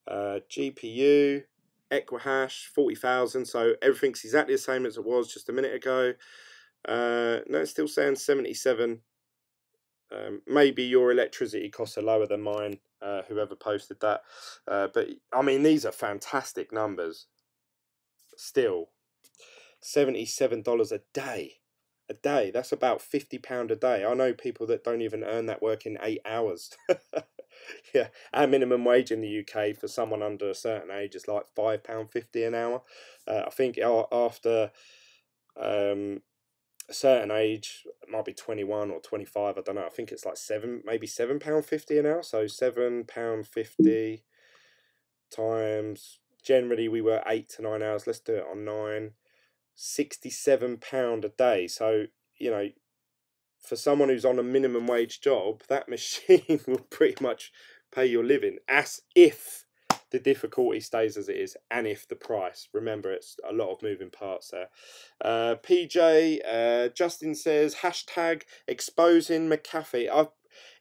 GPU, Equihash, 40,000. So everything's exactly the same as it was just a minute ago. No, it's still saying 77. Maybe your electricity costs are lower than mine, whoever posted that. But I mean, these are fantastic numbers. Still, $77 a day. A day, that's about £50 a day. I know people that don't even earn that work in 8 hours. Yeah, our minimum wage in the UK for someone under a certain age is like £5.50 an hour. I think after a certain age, it might be 21 or 25, I don't know. I think it's like maybe £7.50 an hour. So £7.50 times, generally we were 8 to 9 hours. Let's do it on 9. £67 a day. So, for someone who's on a minimum wage job, that machine will pretty much pay your living, as if the difficulty stays as it is, and if the price. Remember, it's a lot of moving parts there. PJ, Justin says, hashtag exposing McAfee.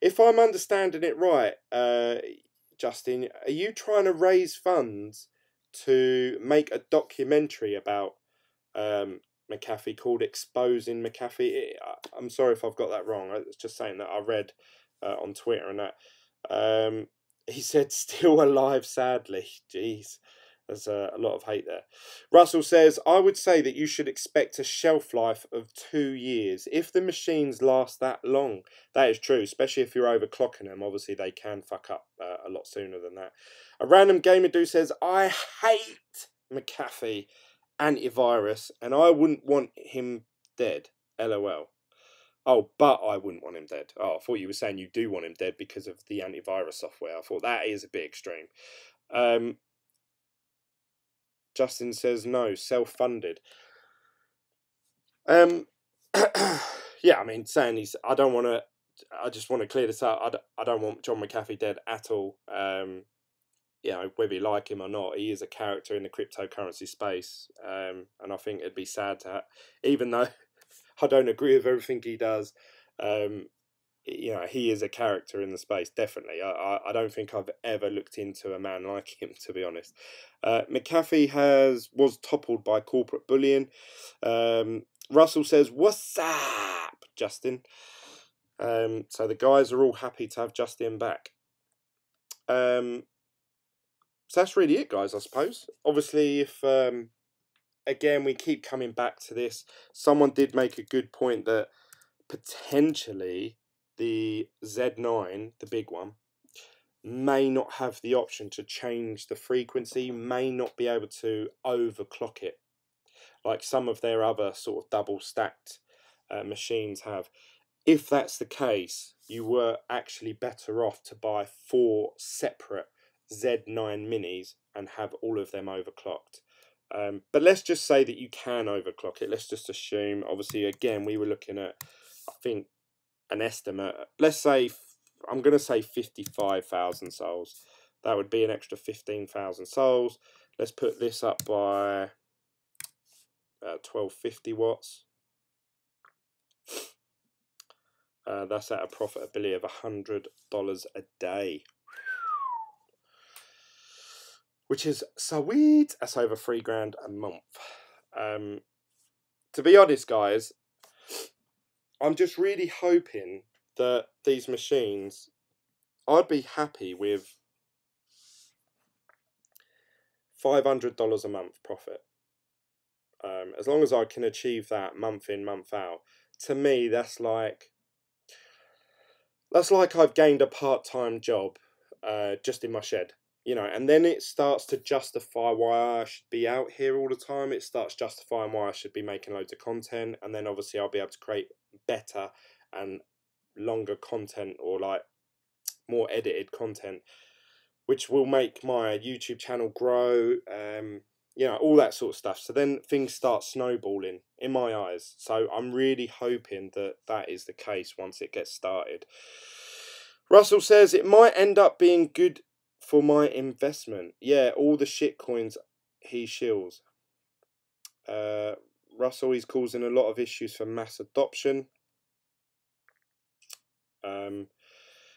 If I'm understanding it right, Justin, are you trying to raise funds to make a documentary about McAfee called Exposing McAfee? I'm sorry if I've got that wrong. It's just saying that I read on Twitter and that. He said, still alive, sadly. Jeez, there's a lot of hate there. Russell says, I would say that you should expect a shelf life of 2 years if the machines last that long. That is true, especially if you're overclocking them. Obviously, they can fuck up a lot sooner than that. A random gamer dude says, I hate McAfee antivirus, and I wouldn't want him dead. LOL. Oh, but I wouldn't want him dead. Oh, I thought you were saying you do want him dead because of the antivirus software. I thought that is a bit extreme. Justin says no, self-funded. Yeah, I mean, saying he's. I don't want to. I just want to clear this up. I don't want John McAfee dead at all. You know, whether you like him or not, he is a character in the cryptocurrency space. And I think it'd be sad to, even though I don't agree with everything he does, you know, he is a character in the space, definitely. I don't think I've ever looked into a man like him, to be honest. McAfee was toppled by corporate bullying. Russell says, "What's up, Justin?" So the guys are all happy to have Justin back. So that's really it, guys, I suppose. Obviously, if, again, we keep coming back to this, someone did make a good point that potentially the Z9, the big one, may not have the option to change the frequency, may not be able to overclock it, like some of their other sort of double stacked machines have. If that's the case, you were actually better off to buy 4 separate Z9 minis and have all of them overclocked. But let's just say that you can overclock it. Let's just assume, obviously, again, we were looking at, I think, an estimate. Let's say, I'm going to say 55,000 souls. That would be an extra 15,000 souls. Let's put this up by 1250 watts. That's at a profitability of $100 a day, which is sweet. That's over $3,000 a month. To be honest, guys, I'm just really hoping that these machines, I'd be happy with $500 a month profit. As long as I can achieve that month in, month out, to me, that's like I've gained a part-time job just in my shed, you know, and then it starts to justify why I should be out here all the time. It starts justifying why I should be making loads of content, and then obviously I'll be able to create better and longer content, or like more edited content, which will make my YouTube channel grow, you know, all that sort of stuff. So then things start snowballing in my eyes. So I'm really hoping that that is the case once it gets started. Russell says it might end up being good for my investment. Yeah, all the shit coins he shills. Russell, he's causing a lot of issues for mass adoption.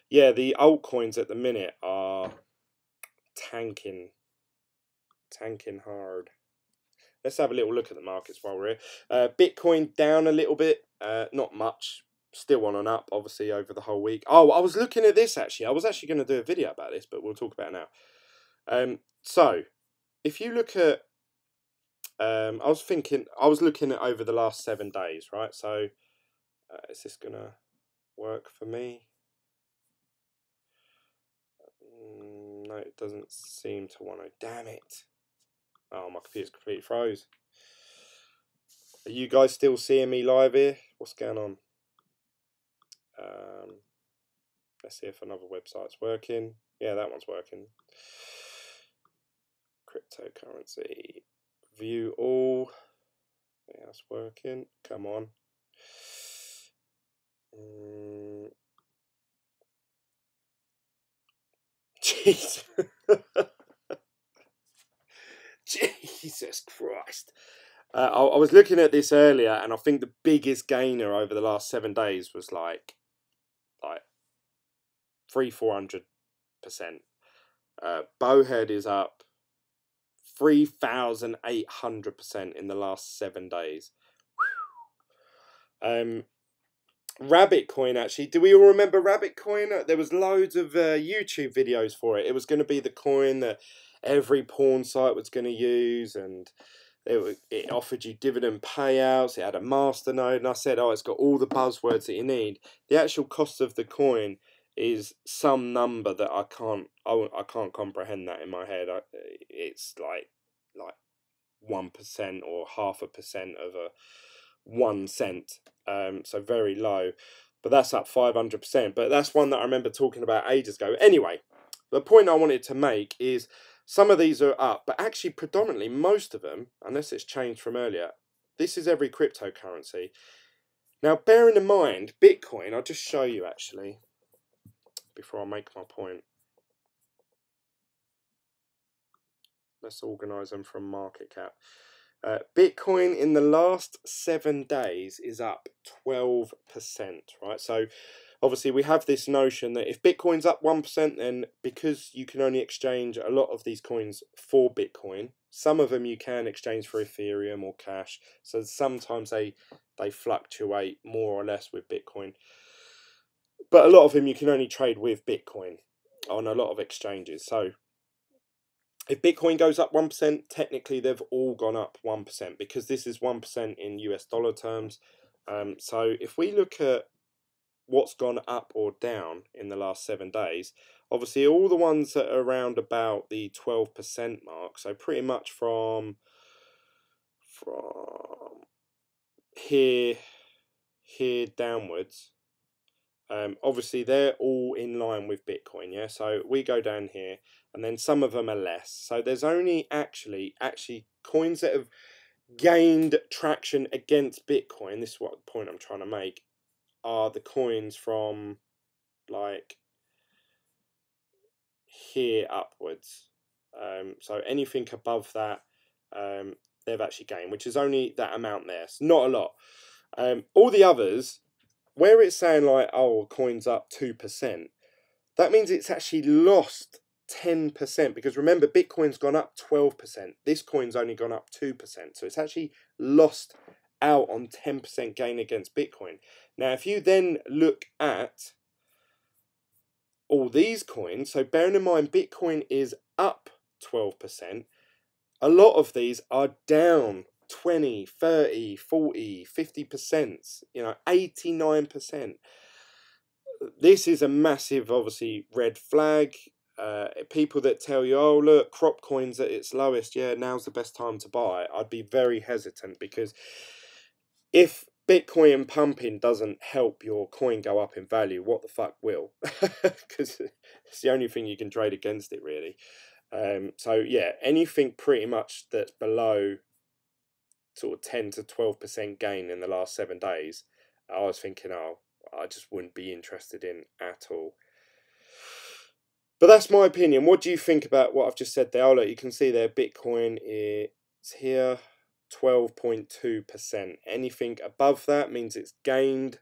Yeah, the altcoins at the minute are tanking hard. Let's have a little look at the markets while we're here. Bitcoin down a little bit, not much, still on and up, obviously, over the whole week. Oh, I was looking at this, actually. I was actually going to do a video about this, but we'll talk about it now. So, if you look at, I was looking at over the last 7 days, right? So, is this going to work for me? No, it doesn't seem to want to. Damn it. Oh, my computer's completely froze. Are you guys still seeing me live here? What's going on? Let's see if another website's working. Yeah, that one's working. Cryptocurrency. View all. Yeah, that's working. Come on. Jeez. Jesus Christ. I was looking at this earlier, and I think the biggest gainer over the last 7 days was like 300-400%. Bowhead is up 3,800% in the last 7 days. Rabbit Coin, actually, do we all remember Rabbit Coin? There was loads of YouTube videos for it. It was going to be the coin that every porn site was going to use, and it offered you dividend payouts. It had a masternode, and I said, oh, it's got all the buzzwords that you need. The actual cost of the coin is some number that I can't comprehend that in my head. It's like 1% or 0.5% of 1 cent, so very low. But that's up 500%. But that's one that I remember talking about ages ago. Anyway, the point I wanted to make is some of these are up, but actually predominantly most of them, unless it's changed from earlier, this is every cryptocurrency. Now, bearing in mind, Bitcoin, I'll just show you actually, before I make my point. Let's organise them from market cap. Bitcoin in the last 7 days is up 12%, right? So obviously we have this notion that if Bitcoin's up 1%, then because you can only exchange a lot of these coins for Bitcoin, some of them you can exchange for Ethereum or cash. So sometimes they fluctuate more or less with Bitcoin. But a lot of them you can only trade with Bitcoin on a lot of exchanges. So if Bitcoin goes up 1%, technically they've all gone up 1% because this is 1% in US dollar terms. So if we look at what's gone up or down in the last 7 days, obviously all the ones that are around about the 12% mark, so pretty much from here downwards, obviously they're all in line with Bitcoin, yeah? So we go down here, and then some of them are less. So there's only actually coins that have gained traction against Bitcoin, this is what point I'm trying to make, are the coins from like here upwards. So anything above that, they've actually gained, which is only that amount there. It's not a lot. All the others, where it's saying like, oh, coin's up 2%, that means it's actually lost 10%, because remember, Bitcoin's gone up 12%. This coin's only gone up 2%. So it's actually lost out on 10% gain against Bitcoin. Now, if you then look at all these coins, so bearing in mind Bitcoin is up 12%, a lot of these are down 20, 30, 40, 50%, 89%. This is a massive, obviously, red flag. People that tell you, oh, look, crop coin's at its lowest, yeah, now's the best time to buy, I'd be very hesitant, because if Bitcoin pumping doesn't help your coin go up in value, what the fuck will? Because it's the only thing you can trade against it, really. So yeah, anything pretty much that's below sort of 10 to 12% gain in the last 7 days, I was thinking, oh, I just wouldn't be interested in at all. But that's my opinion. What do you think about what I've just said there? Oh, look, you can see there, Bitcoin is here, 12.2%. Anything above that means it's gained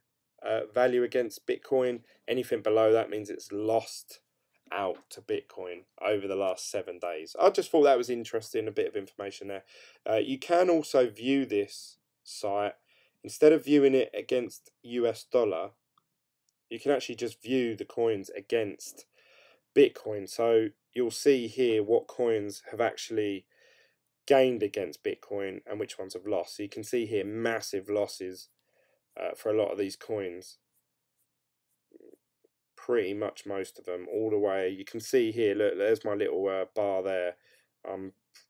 value against Bitcoin. Anything below that means it's lost out to Bitcoin over the last 7 days. I just thought that was interesting, a bit of information there. You can also view this site, instead of viewing it against US dollar, you can actually just view the coins against Bitcoin. So you'll see here what coins have actually gained against Bitcoin and which ones have lost. So you can see here massive losses for a lot of these coins. Pretty much most of them, all the way. You can see here, look, there's my little bar there.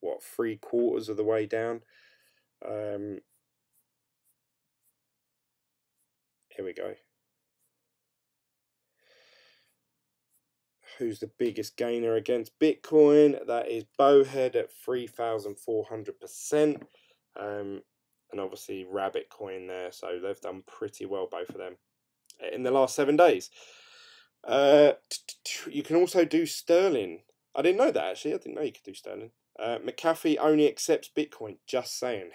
What, 3/4 of the way down. Here we go. Who's the biggest gainer against Bitcoin? That is Bowhead at 3,400%. And obviously Rabbit Coin there. So they've done pretty well, both of them, in the last 7 days. You can also do sterling. I didn't know that, actually. I didn't know you could do sterling. McAfee only accepts Bitcoin. Just saying.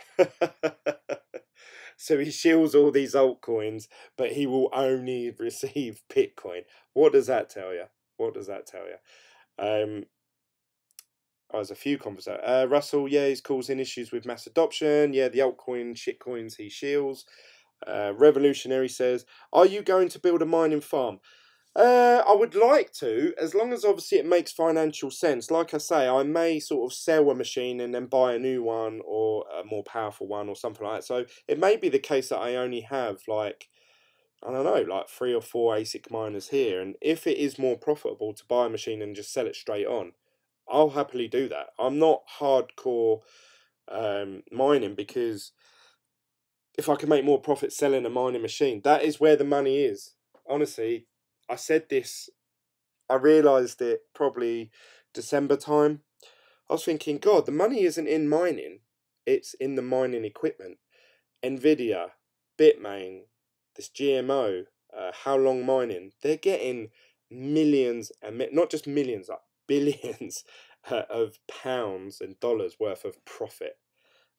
So he shields all these altcoins, but he will only receive Bitcoin. What does that tell you? What does that tell you? There's a few conversations. Russell, yeah, he's causing issues with mass adoption. Yeah, the altcoin shitcoins he shields. Revolutionary says, are you going to build a mining farm? I would like to, as long as obviously it makes financial sense. Like I say, I may sort of sell a machine and then buy a new one, or a more powerful one, or something like that. So it may be the case that I only have, like, I don't know, like 3 or 4 ASIC miners here. And if it is more profitable to buy a machine and just sell it straight on, I'll happily do that. I'm not hardcore mining, because if I can make more profit selling a mining machine. That is where the money is. Honestly, I said this, I realised it probably December time. I was thinking, God, the money isn't in mining, it's in the mining equipment. Nvidia, Bitmain, this GMO, How Long Mining, they're getting millions, and not just millions, like billions of pounds and dollars worth of profit.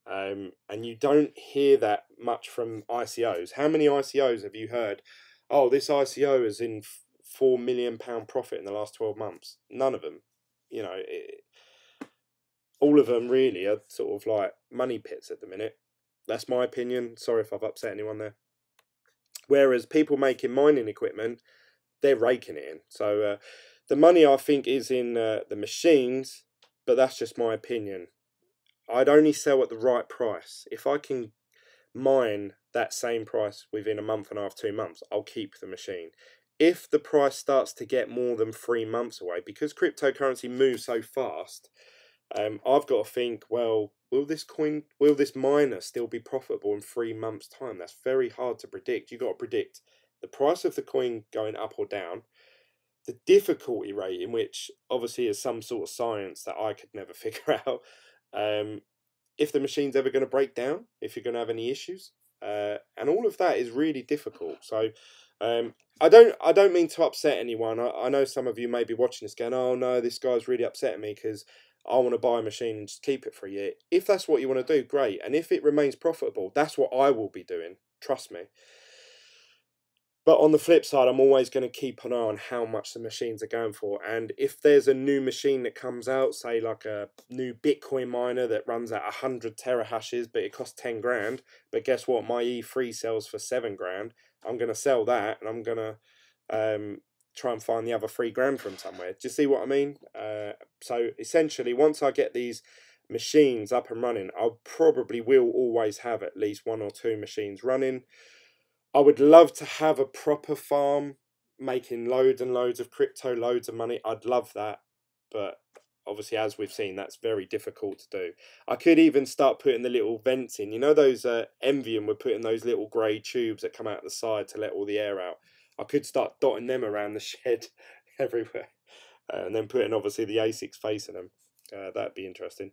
And you don't hear that much from ICOs. How many ICOs have you heard? Oh, this ICO is in £4 million profit in the last 12 months. None of them. You know, all of them really are sort of like money pits at the minute. That's my opinion. Sorry if I've upset anyone there. Whereas people making mining equipment, they're raking it in. So the money, I think, is in the machines, but that's just my opinion. I'd only sell at the right price. If I can mine that same price within a month and a half, 2 months, I'll keep the machine. If the price starts to get more than 3 months away, because cryptocurrency moves so fast, I've got to think, well, will this miner still be profitable in 3 months' time? That's very hard to predict. You've got to predict the price of the coin going up or down, the difficulty rate, in which obviously is some sort of science that I could never figure out. If the machine's ever going to break down, if you're going to have any issues, and all of that is really difficult. So I don't mean to upset anyone. I know some of you may be watching this going, oh no, this guy's really upsetting me because I want to buy a machine and just keep it for a year. If that's what you want to do, great. And if it remains profitable, that's what I will be doing. Trust me. But on the flip side, I'm always going to keep an eye on how much the machines are going for. And if there's a new machine that comes out, say like a new Bitcoin miner that runs at 100 terahashes, but it costs 10 grand, but guess what? My E3 sells for 7 grand. I'm going to sell that, and I'm going to try and find the other 3 grand from somewhere. Do you see what I mean? So essentially, once I get these machines up and running, I probably will always have at least 1 or 2 machines running. I would love to have a proper farm making loads and loads of crypto, loads of money. I'd love that. But obviously, as we've seen, that's very difficult to do. I could even start putting the little vents in. You know those Envium were putting those little grey tubes that come out the side to let all the air out. I could start dotting them around the shed everywhere. And then putting obviously the ASICs facing them. That'd be interesting.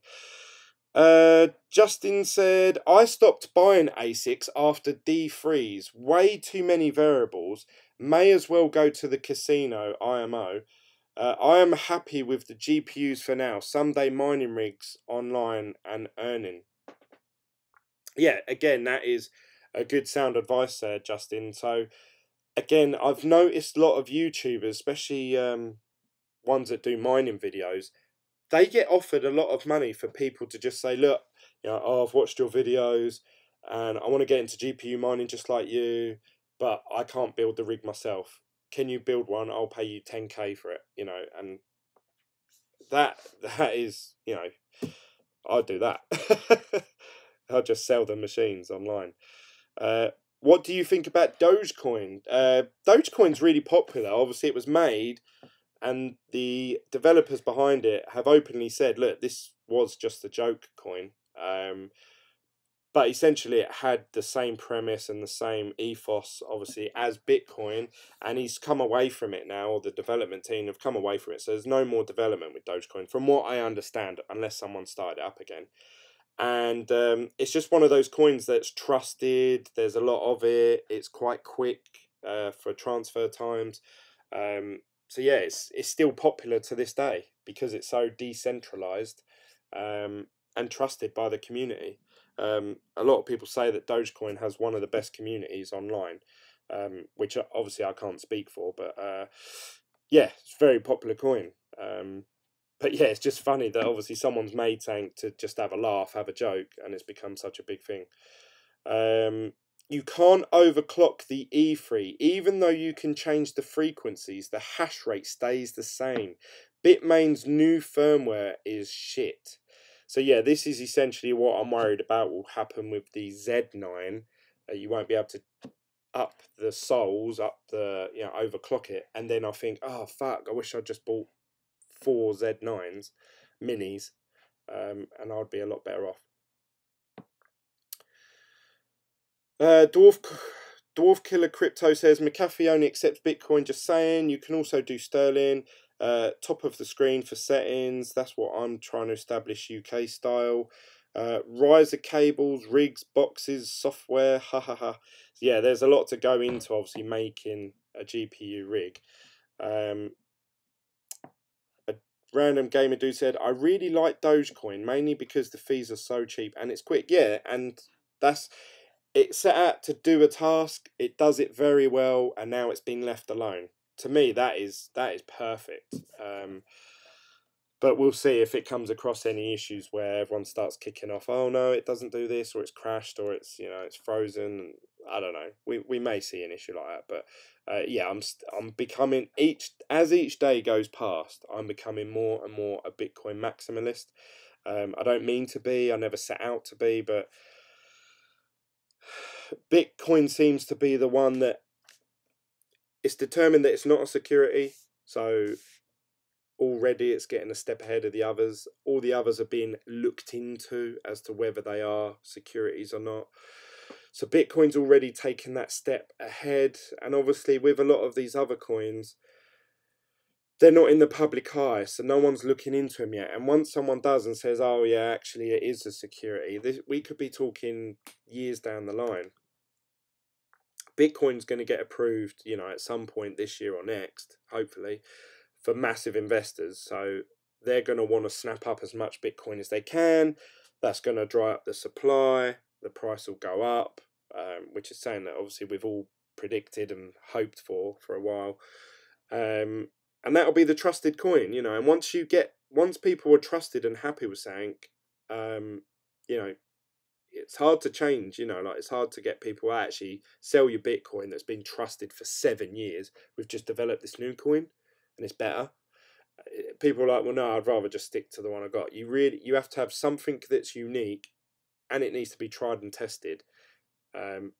Justin said, I stopped buying ASICs after D3s. Way too many variables. May as well go to the casino, IMO. I am happy with the GPUs for now. Someday mining rigs online and earning. Yeah, again, that is a good sound advice there, Justin. So, again, I've noticed a lot of YouTubers, especially ones that do mining videos, they get offered a lot of money for people to just say, look, you know, oh, I've watched your videos and I want to get into GPU mining just like you, but I can't build the rig myself. Can you build one? I'll pay you 10k for it, you know, and that is, you know, I'll do that. I'll just sell the machines online. What do you think about Dogecoin? Dogecoin's really popular. Obviously, it was made, and the developers behind it have openly said, look, this was just a joke coin. But essentially it had the same premise and the same ethos, obviously, as Bitcoin. And he's come away from it now, or the development team have come away from it. So there's no more development with Dogecoin, from what I understand, unless someone started it up again. And it's just one of those coins that's trusted. There's a lot of it. It's quite quick for transfer times. So yeah, it's still popular to this day because it's so decentralized and trusted by the community. A lot of people say that Dogecoin has one of the best communities online, which obviously I can't speak for, but yeah, it's a very popular coin. But yeah, it's just funny that obviously someone's made something to just have a laugh, have a joke, and it's become such a big thing. You can't overclock the E3. Even though you can change the frequencies, the hash rate stays the same. Bitmain's new firmware is shit. So yeah, this is essentially what I'm worried about will happen with the Z9. You won't be able to up the souls, up the, you know, overclock it. And then I think, oh fuck, I wish I'd just bought 4 Z9s minis, and I'd be a lot better off. Dwarf Killer Crypto says McAfee only accepts Bitcoin. Just saying, you can also do sterling. Top of the screen for settings. That's what I'm trying to establish UK style. Riser cables, rigs, boxes, software. Ha ha ha. Yeah, there's a lot to go into obviously making a GPU rig. A random gamer dude said, I really like Dogecoin mainly because the fees are so cheap and it's quick. Yeah, and that's. It's set out to do a task, it does it very well, and now it's been left alone. To me, that is perfect. But we'll see if it comes across any issues where everyone starts kicking off. Oh no, it doesn't do this, or it's crashed, or it's it's frozen. I don't know. We may see an issue like that, but yeah, I'm becoming each day goes past, I'm becoming more and more a Bitcoin maximalist. I don't mean to be. I never set out to be, but Bitcoin seems to be the one that it's determined that it's not a security. So already it's getting a step ahead of the others. All the others are being looked into as to whether they are securities or not. So Bitcoin's already taken that step ahead. And obviously with a lot of these other coins, they're not in the public eye, so no one's looking into them yet. And once someone does and says, oh yeah, actually it is a security, we could be talking years down the line. Bitcoin's going to get approved, at some point this year or next, hopefully, for massive investors. So they're going to want to snap up as much Bitcoin as they can. That's going to dry up the supply. The price will go up, which is saying that obviously we've all predicted and hoped for a while. And that'll be the trusted coin, And once people are trusted and happy with something, it's hard to change, it's hard to get people to actually sell your Bitcoin that's been trusted for 7 years. We've just developed this new coin and it's better. People are like, well, no, I'd rather just stick to the one I got. You have to have something that's unique and it needs to be tried and tested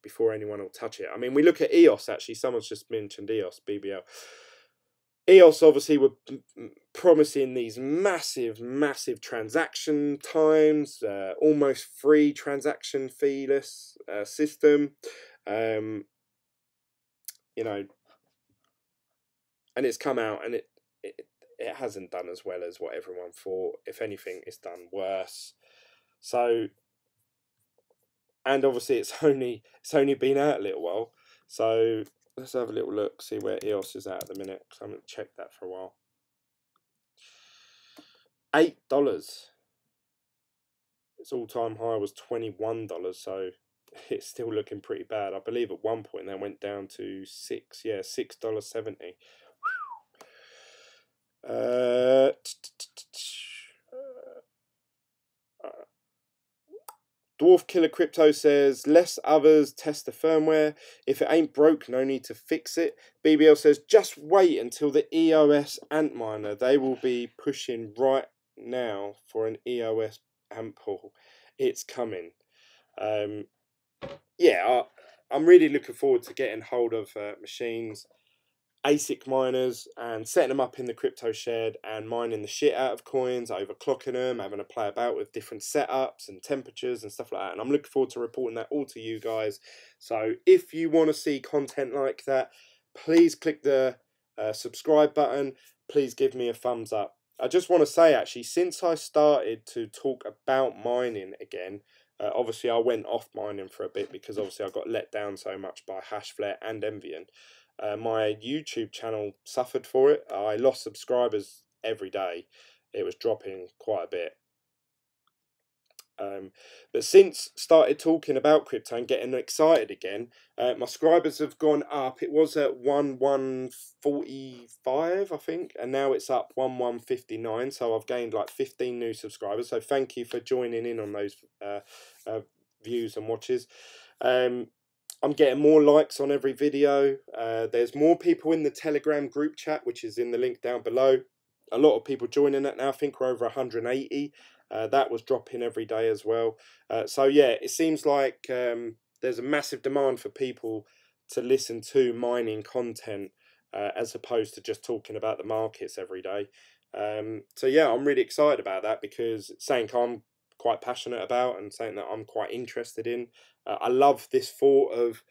before anyone will touch it. I mean, we look at EOS, actually. Someone's just mentioned EOS, BBL. EOS obviously were promising these massive transaction times, almost free transaction feeless system, and it's come out and it hasn't done as well as what everyone thought. If anything, it's done worse. So, and obviously it's only been out a little while. So let's have a little look, see where EOS is at the minute, because I haven't checked that for a while. $8. Its all-time high was $21, so it's still looking pretty bad. I believe at one point that went down to $6.70. Dwarf Killer Crypto says, less others test the firmware. If it ain't broke, no need to fix it. BBL says, just wait until the EOS Antminer. They will be pushing right now for an EOS Antpool. It's coming. Yeah, I'm really looking forward to getting hold of machines, ASIC miners, and setting them up in the crypto shed and mining the shit out of coins, overclocking them, having to play about with different setups and temperatures and stuff like that. And I'm looking forward to reporting that all to you guys. So if you want to see content like that, please click the subscribe button. Please give me a thumbs up. I just want to say, actually, since I started to talk about mining again, obviously I went off mining for a bit because obviously I got let down so much by Hashflare and Envian. My YouTube channel suffered for it. I lost subscribers every day. It was dropping quite a bit. But since started talking about crypto and getting excited again, my subscribers have gone up. It was at 1145, I think, and now it's up 1159. So I've gained like 15 new subscribers. So thank you for joining in on those views and watches. I'm getting more likes on every video. There's more people in the Telegram group chat, which is in the link down below. A lot of people joining that now. I think we're over 180. That was dropping every day as well. So yeah, it seems like there's a massive demand for people to listen to mining content as opposed to just talking about the markets every day. So yeah, I'm really excited about that because it's something I'm quite passionate about and something that I'm quite interested in. I love this thought of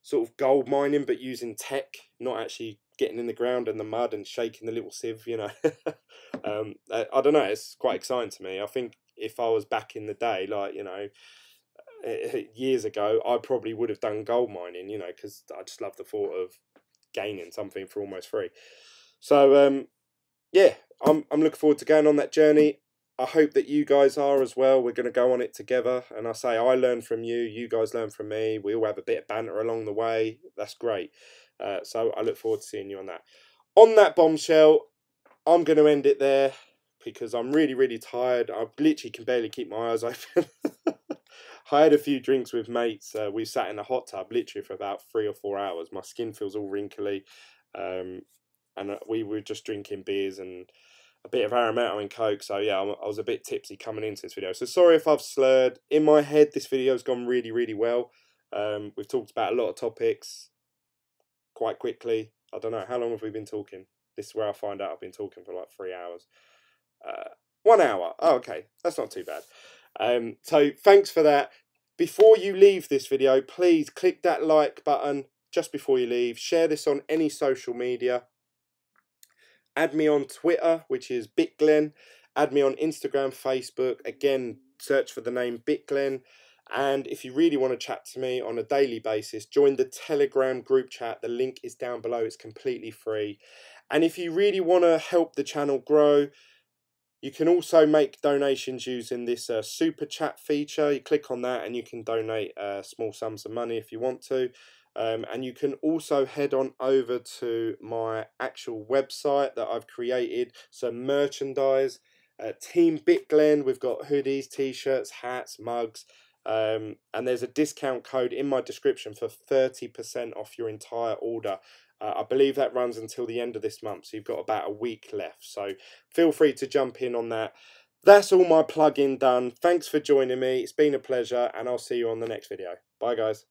sort of gold mining, but using tech, not actually getting in the ground and the mud and shaking the little sieve, you know. I don't know, it's quite exciting to me. I think if I was back in the day, like, you know, years ago, I probably would have done gold mining, you know, because I just love the thought of gaining something for almost free. So yeah, I'm looking forward to going on that journey. I hope that you guys are as well. We're going to go on it together. And I say, I learn from you, you guys learn from me. We all have a bit of banter along the way. That's great. So I look forward to seeing you on that. On that bombshell, I'm going to end it there because I'm really, really tired. I literally can barely keep my eyes open. I had a few drinks with mates. We sat in a hot tub literally for about 3 or 4 hours. My skin feels all wrinkly. And we were just drinking beers and a bit of Arametto and Coke. So yeah, I was a bit tipsy coming into this video. So sorry if I've slurred. In my head, this video's gone really, really well. We've talked about a lot of topics quite quickly. I don't know, how long have we been talking? This is where I find out I've been talking for like 3 hours. 1 hour. Oh, okay. That's not too bad. So thanks for that. Before you leave this video, please click that like button just before you leave. Share this on any social media. Add me on Twitter, which is Bitglen. Add me on Instagram, Facebook. Again, search for the name Bitglen. And if you really want to chat to me on a daily basis, join the Telegram group chat. The link is down below. It's completely free. And if you really want to help the channel grow, you can also make donations using this super chat feature. You click on that and you can donate small sums of money if you want to. And you can also head on over to my actual website that I've created. So merchandise, Team Bitglen. We've got hoodies, t-shirts, hats, mugs. And there's a discount code in my description for 30% off your entire order. I believe that runs until the end of this month, so you've got about a week left. So feel free to jump in on that. That's all my plug-in done. Thanks for joining me. It's been a pleasure, and I'll see you on the next video. Bye, guys.